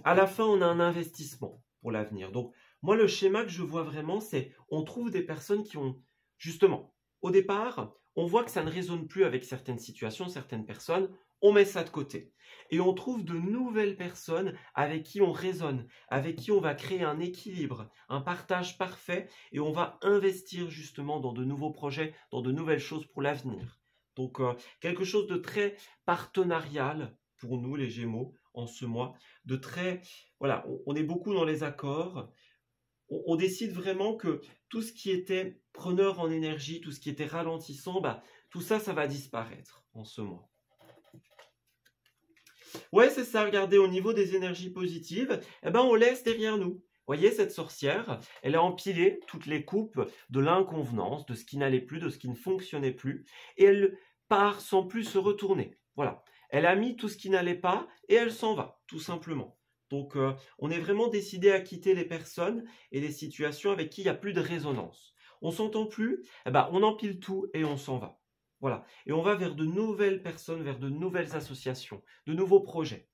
À la fin, on a un investissement pour l'avenir. Donc, moi, le schéma que je vois vraiment, c'est on trouve des personnes qui ont, justement, au départ, on voit que ça ne résonne plus avec certaines situations, certaines personnes, on met ça de côté. Et on trouve de nouvelles personnes avec qui on résonne, avec qui on va créer un équilibre, un partage parfait, et on va investir justement dans de nouveaux projets, dans de nouvelles choses pour l'avenir. Donc, quelque chose de très partenarial pour nous, les Gémeaux, en ce mois, de très... Voilà, on est beaucoup dans les accords, on décide vraiment que tout ce qui était preneur en énergie, tout ce qui était ralentissant, tout ça, ça va disparaître en ce mois. Ouais, c'est ça, regardez, au niveau des énergies positives, on laisse derrière nous. Voyez, cette sorcière, elle a empilé toutes les coupes de l'inconvenance, de ce qui n'allait plus, de ce qui ne fonctionnait plus, et elle part sans plus se retourner. Voilà, elle a mis tout ce qui n'allait pas, et elle s'en va, tout simplement. Donc, on est vraiment décidé à quitter les personnes et les situations avec qui il n'y a plus de résonance. On s'entend plus, on empile tout et on s'en va. Voilà. Et on va vers de nouvelles personnes, vers de nouvelles associations, de nouveaux projets.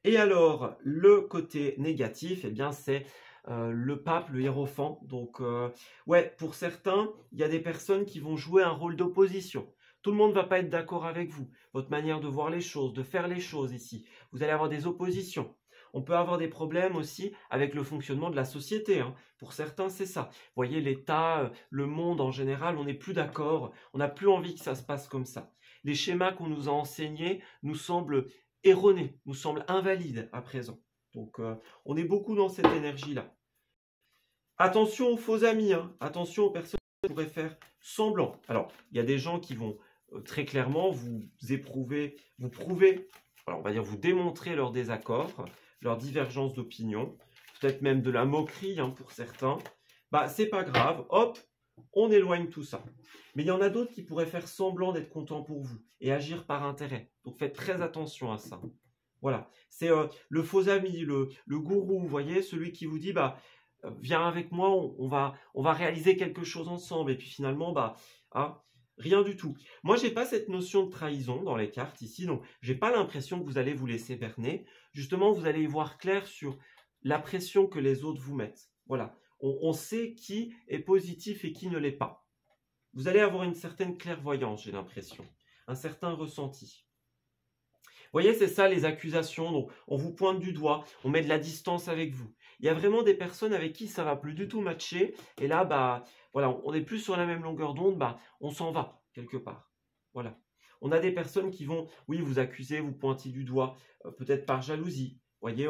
Et alors, le côté négatif, c'est le pape, le hiérophant. Donc, ouais, pour certains, il y a des personnes qui vont jouer un rôle d'opposition. Tout le monde ne va pas être d'accord avec vous. Votre manière de voir les choses, de faire les choses ici. Vous allez avoir des oppositions. On peut avoir des problèmes aussi avec le fonctionnement de la société. Hein. Pour certains, c'est ça. Vous voyez, l'État, le monde en général, on n'est plus d'accord. On n'a plus envie que ça se passe comme ça. Les schémas qu'on nous a enseignés nous semblent erronés, nous semblent invalides à présent. Donc, on est beaucoup dans cette énergie-là. Attention aux faux amis. Hein. Attention aux personnes qui pourraient faire semblant. Alors, il y a des gens qui vont très clairement vous prouver, alors on va dire vous démontrer leur désaccord, leur divergence d'opinion, peut-être même de la moquerie pour certains. C'est pas grave, hop, on éloigne tout ça. Mais il y en a d'autres qui pourraient faire semblant d'être contents pour vous et agir par intérêt. Donc faites très attention à ça. Voilà, c'est le faux ami, le gourou, vous voyez, celui qui vous dit viens avec moi, on va réaliser quelque chose ensemble. Et puis finalement, rien du tout. Moi, j'ai pas cette notion de trahison dans les cartes ici, donc j'ai pas l'impression que vous allez vous laisser berner. Justement, vous allez y voir clair sur la pression que les autres vous mettent. Voilà, on sait qui est positif et qui ne l'est pas. Vous allez avoir une certaine clairvoyance, j'ai l'impression, un certain ressenti. Vous voyez, c'est ça les accusations, donc on vous pointe du doigt, on met de la distance avec vous. Il y a vraiment des personnes avec qui ça va plus du tout matcher, et là, voilà, on n'est plus sur la même longueur d'onde, on s'en va quelque part. Voilà. On a des personnes qui vont, oui, vous accuser, vous pointer du doigt, peut-être par jalousie. Vous voyez,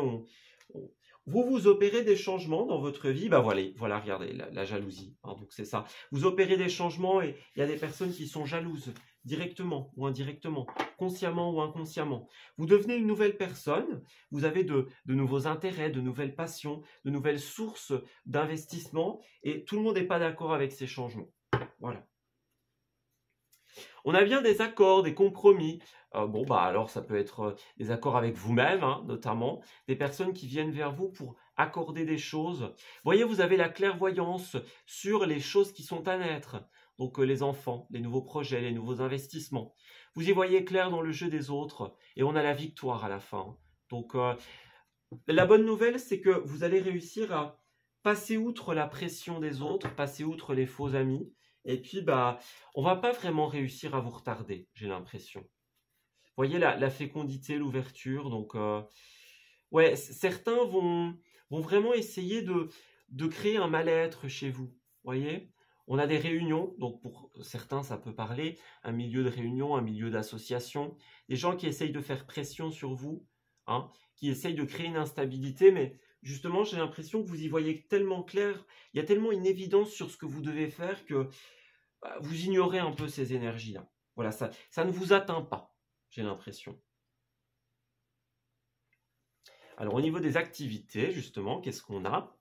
vous opérez des changements dans votre vie, voilà, regardez, la jalousie, donc c'est ça. Vous opérez des changements et il y a des personnes qui sont jalouses, directement ou indirectement, consciemment ou inconsciemment. Vous devenez une nouvelle personne, vous avez de nouveaux intérêts, de nouvelles passions, de nouvelles sources d'investissement et tout le monde n'est pas d'accord avec ces changements. Voilà. On a bien des accords, des compromis. Alors ça peut être des accords avec vous-même, notamment, des personnes qui viennent vers vous pour accorder des choses. Vous voyez, vous avez la clairvoyance sur les choses qui sont à naître. Donc les enfants, les nouveaux projets, les nouveaux investissements. Vous y voyez clair dans le jeu des autres et on a la victoire à la fin. Donc la bonne nouvelle, c'est que vous allez réussir à passer outre la pression des autres, passer outre les faux amis. Et puis, on va pas vraiment réussir à vous retarder, j'ai l'impression. Vous voyez la fécondité, l'ouverture. Donc, ouais, certains vont vraiment essayer de créer un mal-être chez vous. Vous voyez, on a des réunions, donc pour certains, ça peut parler, un milieu de réunion, un milieu d'association, des gens qui essayent de faire pression sur vous, qui essayent de créer une instabilité, mais justement, j'ai l'impression que vous y voyez tellement clair, il y a tellement une évidence sur ce que vous devez faire que vous ignorez un peu ces énergies-là. Voilà, ça ne vous atteint pas, j'ai l'impression. Alors, au niveau des activités, justement, qu'est-ce qu'on a ?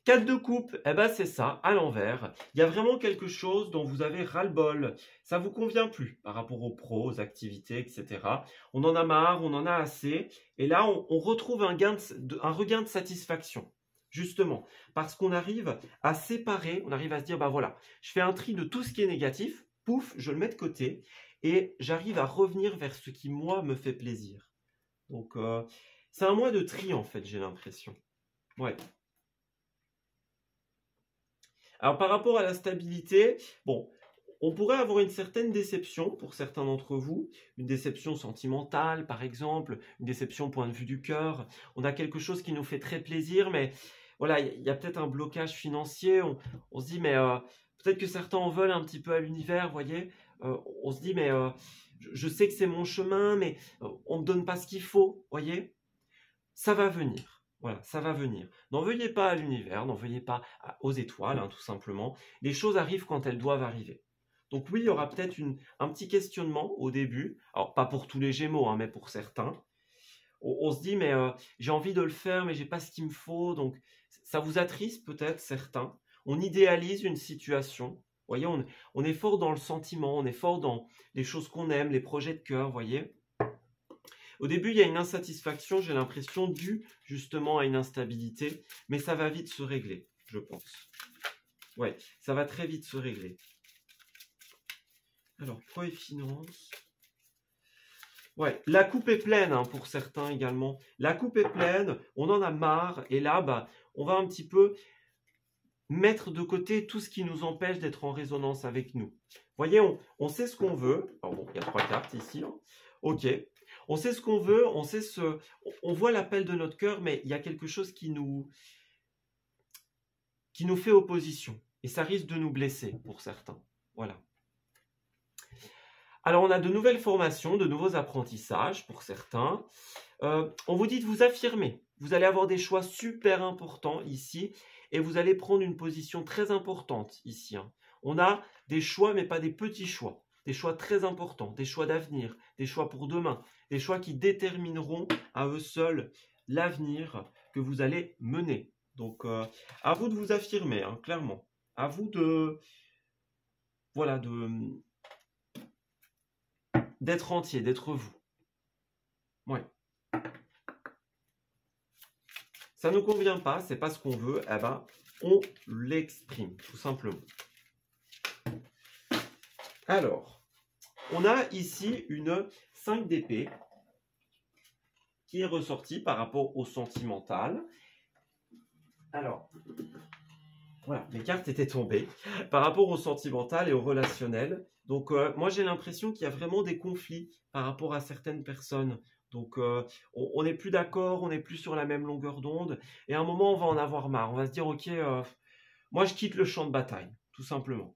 4 de coupe, eh ben c'est ça, à l'envers. Il y a vraiment quelque chose dont vous avez ras-le-bol. Ça vous convient plus par rapport aux pros, aux activités, etc. On en a marre, on en a assez. Et là, on retrouve un regain de satisfaction. Justement, parce qu'on arrive à séparer, on arrive à se dire, bah voilà, je fais un tri de tout ce qui est négatif, pouf, je le mets de côté, et j'arrive à revenir vers ce qui, moi, me fait plaisir. Donc, c'est un mois de tri, en fait, j'ai l'impression. Ouais. Alors par rapport à la stabilité, bon, on pourrait avoir une certaine déception pour certains d'entre vous, une déception sentimentale par exemple, une déception au point de vue du cœur. On a quelque chose qui nous fait très plaisir, mais voilà, il y a peut-être un blocage financier. On se dit, mais peut-être que certains en veulent un petit peu à l'univers, vous voyez. On se dit, mais je sais que c'est mon chemin, mais on ne me donne pas ce qu'il faut, voyez. Ça va venir. Voilà, ça va venir. N'en veuillez pas à l'univers, n'en veuillez pas aux étoiles, hein, tout simplement. Les choses arrivent quand elles doivent arriver. Donc oui, il y aura peut-être un petit questionnement au début. Alors, pas pour tous les Gémeaux, hein, mais pour certains. On se dit, mais j'ai envie de le faire, mais j'ai pas ce qu'il me faut. Donc, ça vous attriste peut-être, certains. On idéalise une situation. Vous voyez, on est fort dans le sentiment, on est fort dans les choses qu'on aime, les projets de cœur, vous voyez. Au début, il y a une insatisfaction, j'ai l'impression, due justement à une instabilité, mais ça va vite se régler, je pense. Ouais, ça va très vite se régler. Alors, pro et finance. Ouais, la coupe est pleine hein, pour certains également. La coupe est pleine, on en a marre, et là, bah, on va un petit peu mettre de côté tout ce qui nous empêche d'être en résonance avec nous. Vous voyez, on sait ce qu'on veut. Alors bon, il y a 3 cartes ici. Hein. Ok. On sait ce qu'on veut, on voit l'appel de notre cœur, mais il y a quelque chose qui nous fait opposition. Et ça risque de nous blesser pour certains. Voilà. Alors, on a de nouvelles formations, de nouveaux apprentissages pour certains. On vous dit de vous affirmer. Vous allez avoir des choix super importants ici et vous allez prendre une position très importante ici. Hein. On a des choix, mais pas des petits choix. Des choix très importants, des choix d'avenir, des choix pour demain, des choix qui détermineront à eux seuls l'avenir que vous allez mener. Donc, à vous de vous affirmer, hein, clairement. À vous de... Voilà, d'être entier, d'être vous. Ouais. Ça ne nous convient pas, c'est pas ce qu'on veut, eh ben, on l'exprime, tout simplement. Alors, on a ici une 5 d'épée qui est ressortie par rapport au sentimental. Alors, voilà, les cartes étaient tombées par rapport au sentimental et au relationnel. Donc, moi, j'ai l'impression qu'il y a vraiment des conflits par rapport à certaines personnes. Donc, on n'est plus d'accord, on n'est plus sur la même longueur d'onde. Et à un moment, on va en avoir marre. On va se dire, ok, moi, je quitte le champ de bataille, tout simplement.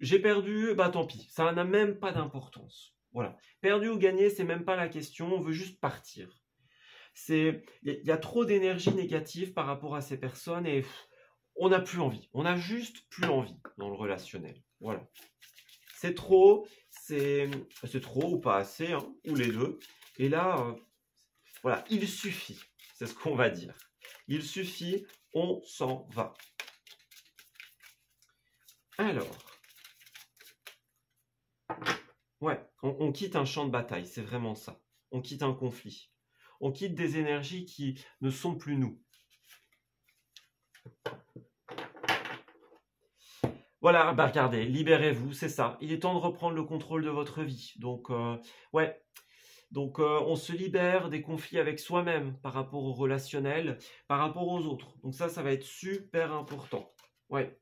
J'ai perdu, bah tant pis. Ça n'a même pas d'importance. Voilà. Perdu ou gagné, c'est même pas la question. On veut juste partir. Il y a trop d'énergie négative par rapport à ces personnes et on n'a plus envie. On n'a juste plus envie dans le relationnel. Voilà. C'est trop ou pas assez, hein, ou les deux. Et là, voilà, il suffit. C'est ce qu'on va dire. Il suffit, on s'en va. Alors, ouais, on quitte un champ de bataille, c'est vraiment ça. On quitte un conflit. On quitte des énergies qui ne sont plus nous. Voilà, bah regardez, libérez-vous, c'est ça. Il est temps de reprendre le contrôle de votre vie. Donc, ouais. Donc, on se libère des conflits avec soi-même par rapport au relationnel, par rapport aux autres. Donc ça va être super important. Ouais.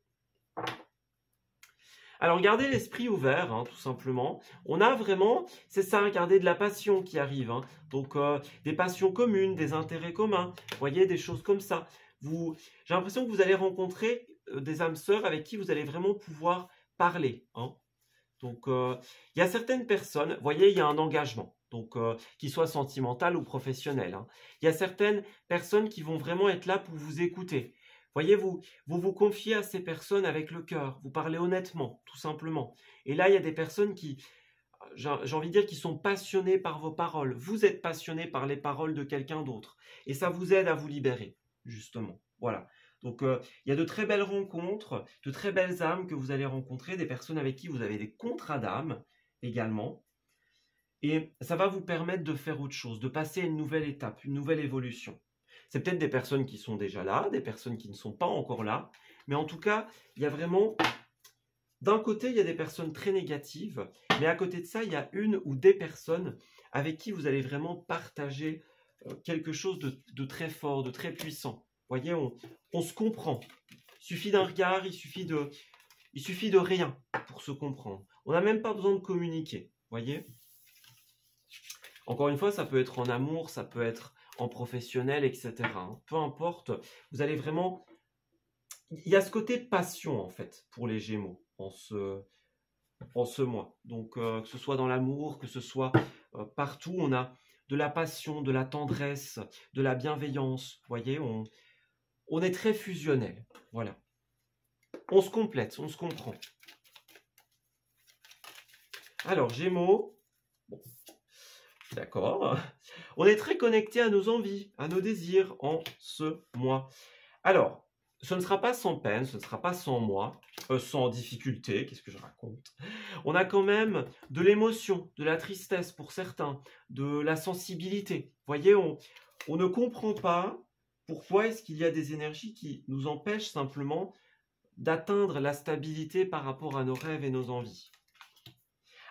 Alors, gardez l'esprit ouvert, hein, tout simplement. On a vraiment, c'est ça, garder de la passion qui arrive. Hein. Donc, des passions communes, des intérêts communs. Vous voyez, des choses comme ça. J'ai l'impression que vous allez rencontrer des âmes sœurs avec qui vous allez vraiment pouvoir parler. Hein. Donc, il y a certaines personnes, vous voyez, il y a un engagement. Donc, qu'il soit sentimental ou professionnel. Hein. Il y a certaines personnes qui vont vraiment être là pour vous écouter. Voyez, vous confiez à ces personnes avec le cœur, vous parlez honnêtement, tout simplement. Et là, il y a des personnes qui, j'ai envie de dire, qui sont passionnées par vos paroles. Vous êtes passionné par les paroles de quelqu'un d'autre. Et ça vous aide à vous libérer, justement. Voilà. Donc, il y a de très belles rencontres, de très belles âmes que vous allez rencontrer, des personnes avec qui vous avez des contrats d'âme également. Et ça va vous permettre de faire autre chose, de passer à une nouvelle étape, une nouvelle évolution. C'est peut-être des personnes qui sont déjà là, des personnes qui ne sont pas encore là, mais en tout cas, il y a vraiment... D'un côté, il y a des personnes très négatives, mais à côté de ça, il y a une ou des personnes avec qui vous allez vraiment partager quelque chose de très fort, de très puissant. Vous voyez, on se comprend. Il suffit d'un regard, il suffit de rien pour se comprendre. On n'a même pas besoin de communiquer, vous voyez. Encore une fois, ça peut être en amour, ça peut être en professionnel, etc. Peu importe, vous allez vraiment... Il y a ce côté passion, en fait, pour les Gémeaux en ce mois. Donc, que ce soit dans l'amour, que ce soit partout, on a de la passion, de la tendresse, de la bienveillance. Vous voyez, on est très fusionnel. Voilà. On se complète, on se comprend. Alors, Gémeaux... Bon. D'accord. On est très connecté à nos envies, à nos désirs en ce mois. Alors, ce ne sera pas sans peine, ce ne sera pas sans moi, sans difficulté, qu'est-ce que je raconte? On a quand même de l'émotion, de la tristesse pour certains, de la sensibilité. Vous voyez, on ne comprend pas pourquoi est-ce qu'il y a des énergies qui nous empêchent simplement d'atteindre la stabilité par rapport à nos rêves et nos envies.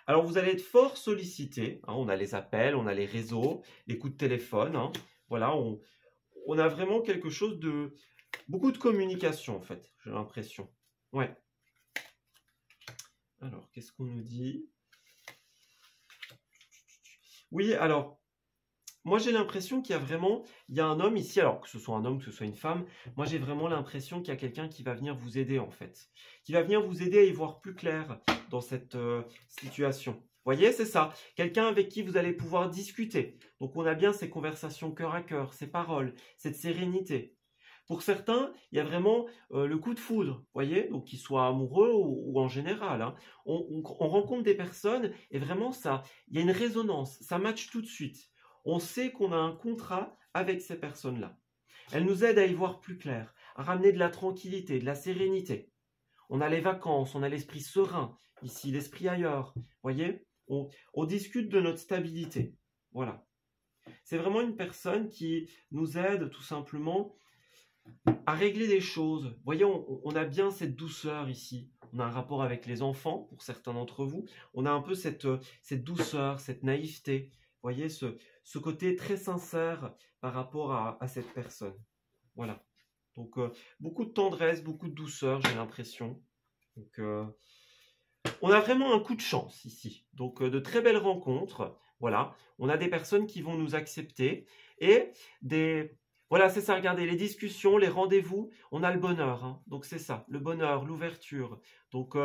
Alors, vous allez être fort sollicité. Hein, on a les appels, on a les réseaux, les coups de téléphone. Hein, voilà, on a vraiment quelque chose de... Beaucoup de communication, en fait, j'ai l'impression. Ouais. Alors, qu'est-ce qu'on nous dit? Oui, alors, moi, j'ai l'impression qu'il y a vraiment... Il y a un homme ici, alors que ce soit un homme, que ce soit une femme, moi, j'ai vraiment l'impression qu'il y a quelqu'un qui va venir vous aider, en fait. Qui va venir vous aider à y voir plus clair dans cette situation. Vous voyez, c'est ça. Quelqu'un avec qui vous allez pouvoir discuter. Donc, on a bien ces conversations cœur à cœur, ces paroles, cette sérénité. Pour certains, il y a vraiment le coup de foudre, vous voyez, donc qu'ils soient amoureux ou en général. Hein. On rencontre des personnes et vraiment, ça, il y a une résonance, ça match tout de suite. On sait qu'on a un contrat avec ces personnes-là. Elles nous aident à y voir plus clair, à ramener de la tranquillité, de la sérénité. On a les vacances, on a l'esprit serein, ici, l'esprit ailleurs. Vous voyez, on discute de notre stabilité. Voilà. C'est vraiment une personne qui nous aide tout simplement à régler des choses. Vous voyez, on a bien cette douceur ici. On a un rapport avec les enfants, pour certains d'entre vous. On a un peu cette douceur, cette naïveté. Vous voyez, ce côté très sincère par rapport à cette personne. Voilà. Donc, beaucoup de tendresse, beaucoup de douceur, j'ai l'impression. Donc, on a vraiment un coup de chance ici. Donc, de très belles rencontres. Voilà. On a des personnes qui vont nous accepter et des... Voilà, c'est ça, regardez, les discussions, les rendez-vous, on a le bonheur. Hein. Donc, c'est ça, le bonheur, l'ouverture. Donc,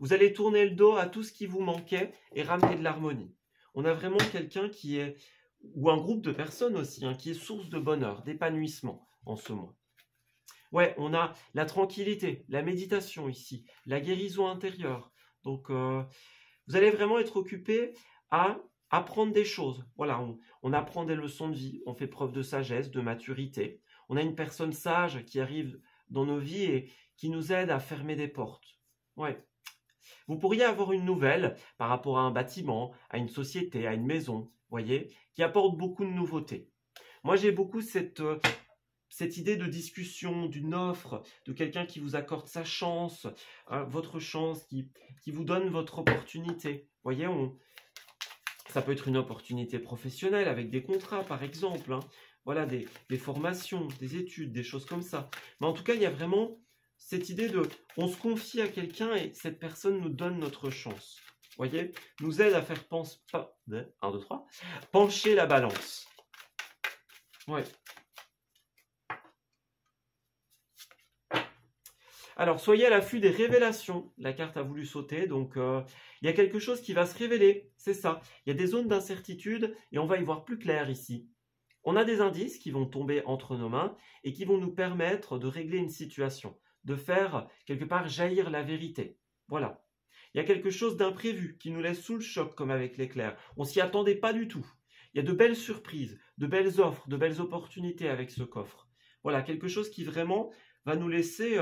vous allez tourner le dos à tout ce qui vous manquait et ramener de l'harmonie. On a vraiment quelqu'un qui est, ou un groupe de personnes aussi, hein, qui est source de bonheur, d'épanouissement en ce mois. Ouais, on a la tranquillité, la méditation ici, la guérison intérieure. Donc, vous allez vraiment être occupé à apprendre des choses. Voilà, on apprend des leçons de vie, on fait preuve de sagesse, de maturité. On a une personne sage qui arrive dans nos vies et qui nous aide à fermer des portes. Ouais. Vous pourriez avoir une nouvelle par rapport à un bâtiment, à une société, à une maison, vous voyez, qui apporte beaucoup de nouveautés. Moi, j'ai beaucoup cette idée de discussion, d'une offre, de quelqu'un qui vous accorde sa chance, votre chance, qui vous donne votre opportunité. Vous voyez, ça peut être une opportunité professionnelle avec des contrats, par exemple. Hein. Voilà, des formations, des études, des choses comme ça. Mais en tout cas, il y a vraiment cette idée de... On se confie à quelqu'un et cette personne nous donne notre chance. Vous voyez, nous aide à faire pencher la balance. Ouais. Alors, soyez à l'affût des révélations. La carte a voulu sauter, donc il y a quelque chose qui va se révéler, c'est ça. Il y a des zones d'incertitude et on va y voir plus clair ici. On a des indices qui vont tomber entre nos mains et qui vont nous permettre de régler une situation, de faire quelque part jaillir la vérité. Voilà. Il y a quelque chose d'imprévu qui nous laisse sous le choc comme avec l'éclair. On s'y attendait pas du tout. Il y a de belles surprises, de belles offres, de belles opportunités avec ce coffre. Voilà, quelque chose qui vraiment va nous laisser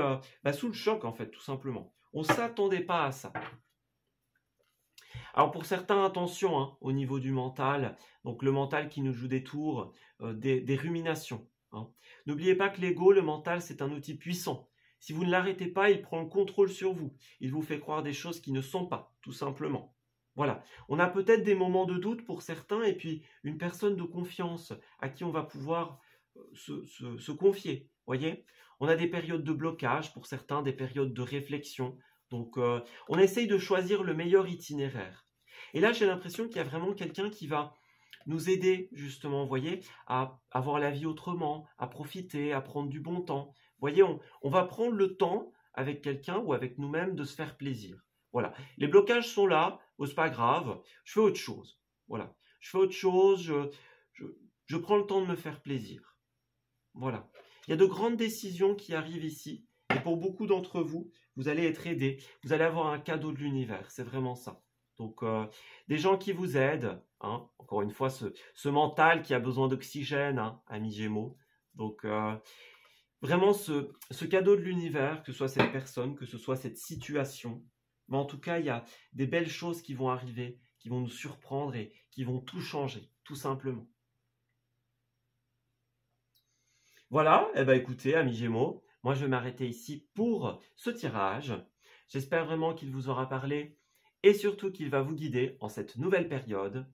sous le choc, en fait, tout simplement. On ne s'attendait pas à ça. Alors pour certains, attention hein, au niveau du mental, donc le mental qui nous joue des tours, des ruminations. Hein. N'oubliez pas que l'ego, le mental, c'est un outil puissant. Si vous ne l'arrêtez pas, il prend le contrôle sur vous. Il vous fait croire des choses qui ne sont pas, tout simplement. Voilà. On a peut-être des moments de doute pour certains et puis une personne de confiance à qui on va pouvoir se confier. Voyez, on a des périodes de blocage pour certains, des périodes de réflexion. Donc, on essaye de choisir le meilleur itinéraire. Et là, j'ai l'impression qu'il y a vraiment quelqu'un qui va nous aider, justement, vous voyez, à avoir la vie autrement, à profiter, à prendre du bon temps. Vous voyez, on va prendre le temps avec quelqu'un ou avec nous-mêmes de se faire plaisir. Voilà. Les blocages sont là, oh, c'est pas grave, je fais autre chose. Voilà. Je fais autre chose, je prends le temps de me faire plaisir. Voilà. Il y a de grandes décisions qui arrivent ici. Et pour beaucoup d'entre vous, vous allez être aidés. Vous allez avoir un cadeau de l'univers. C'est vraiment ça. Donc, des gens qui vous aident. Hein, encore une fois, ce mental qui a besoin d'oxygène, hein, amis Gémeaux. Donc, vraiment, ce cadeau de l'univers, que ce soit cette personne, que ce soit cette situation. Mais en tout cas, il y a des belles choses qui vont arriver, qui vont nous surprendre et qui vont tout changer, tout simplement. Voilà, eh ben écoutez, amis Gémeaux, moi je vais m'arrêter ici pour ce tirage. J'espère vraiment qu'il vous aura parlé et surtout qu'il va vous guider en cette nouvelle période.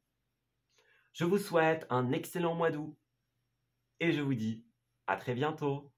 Je vous souhaite un excellent mois d'août et je vous dis à très bientôt.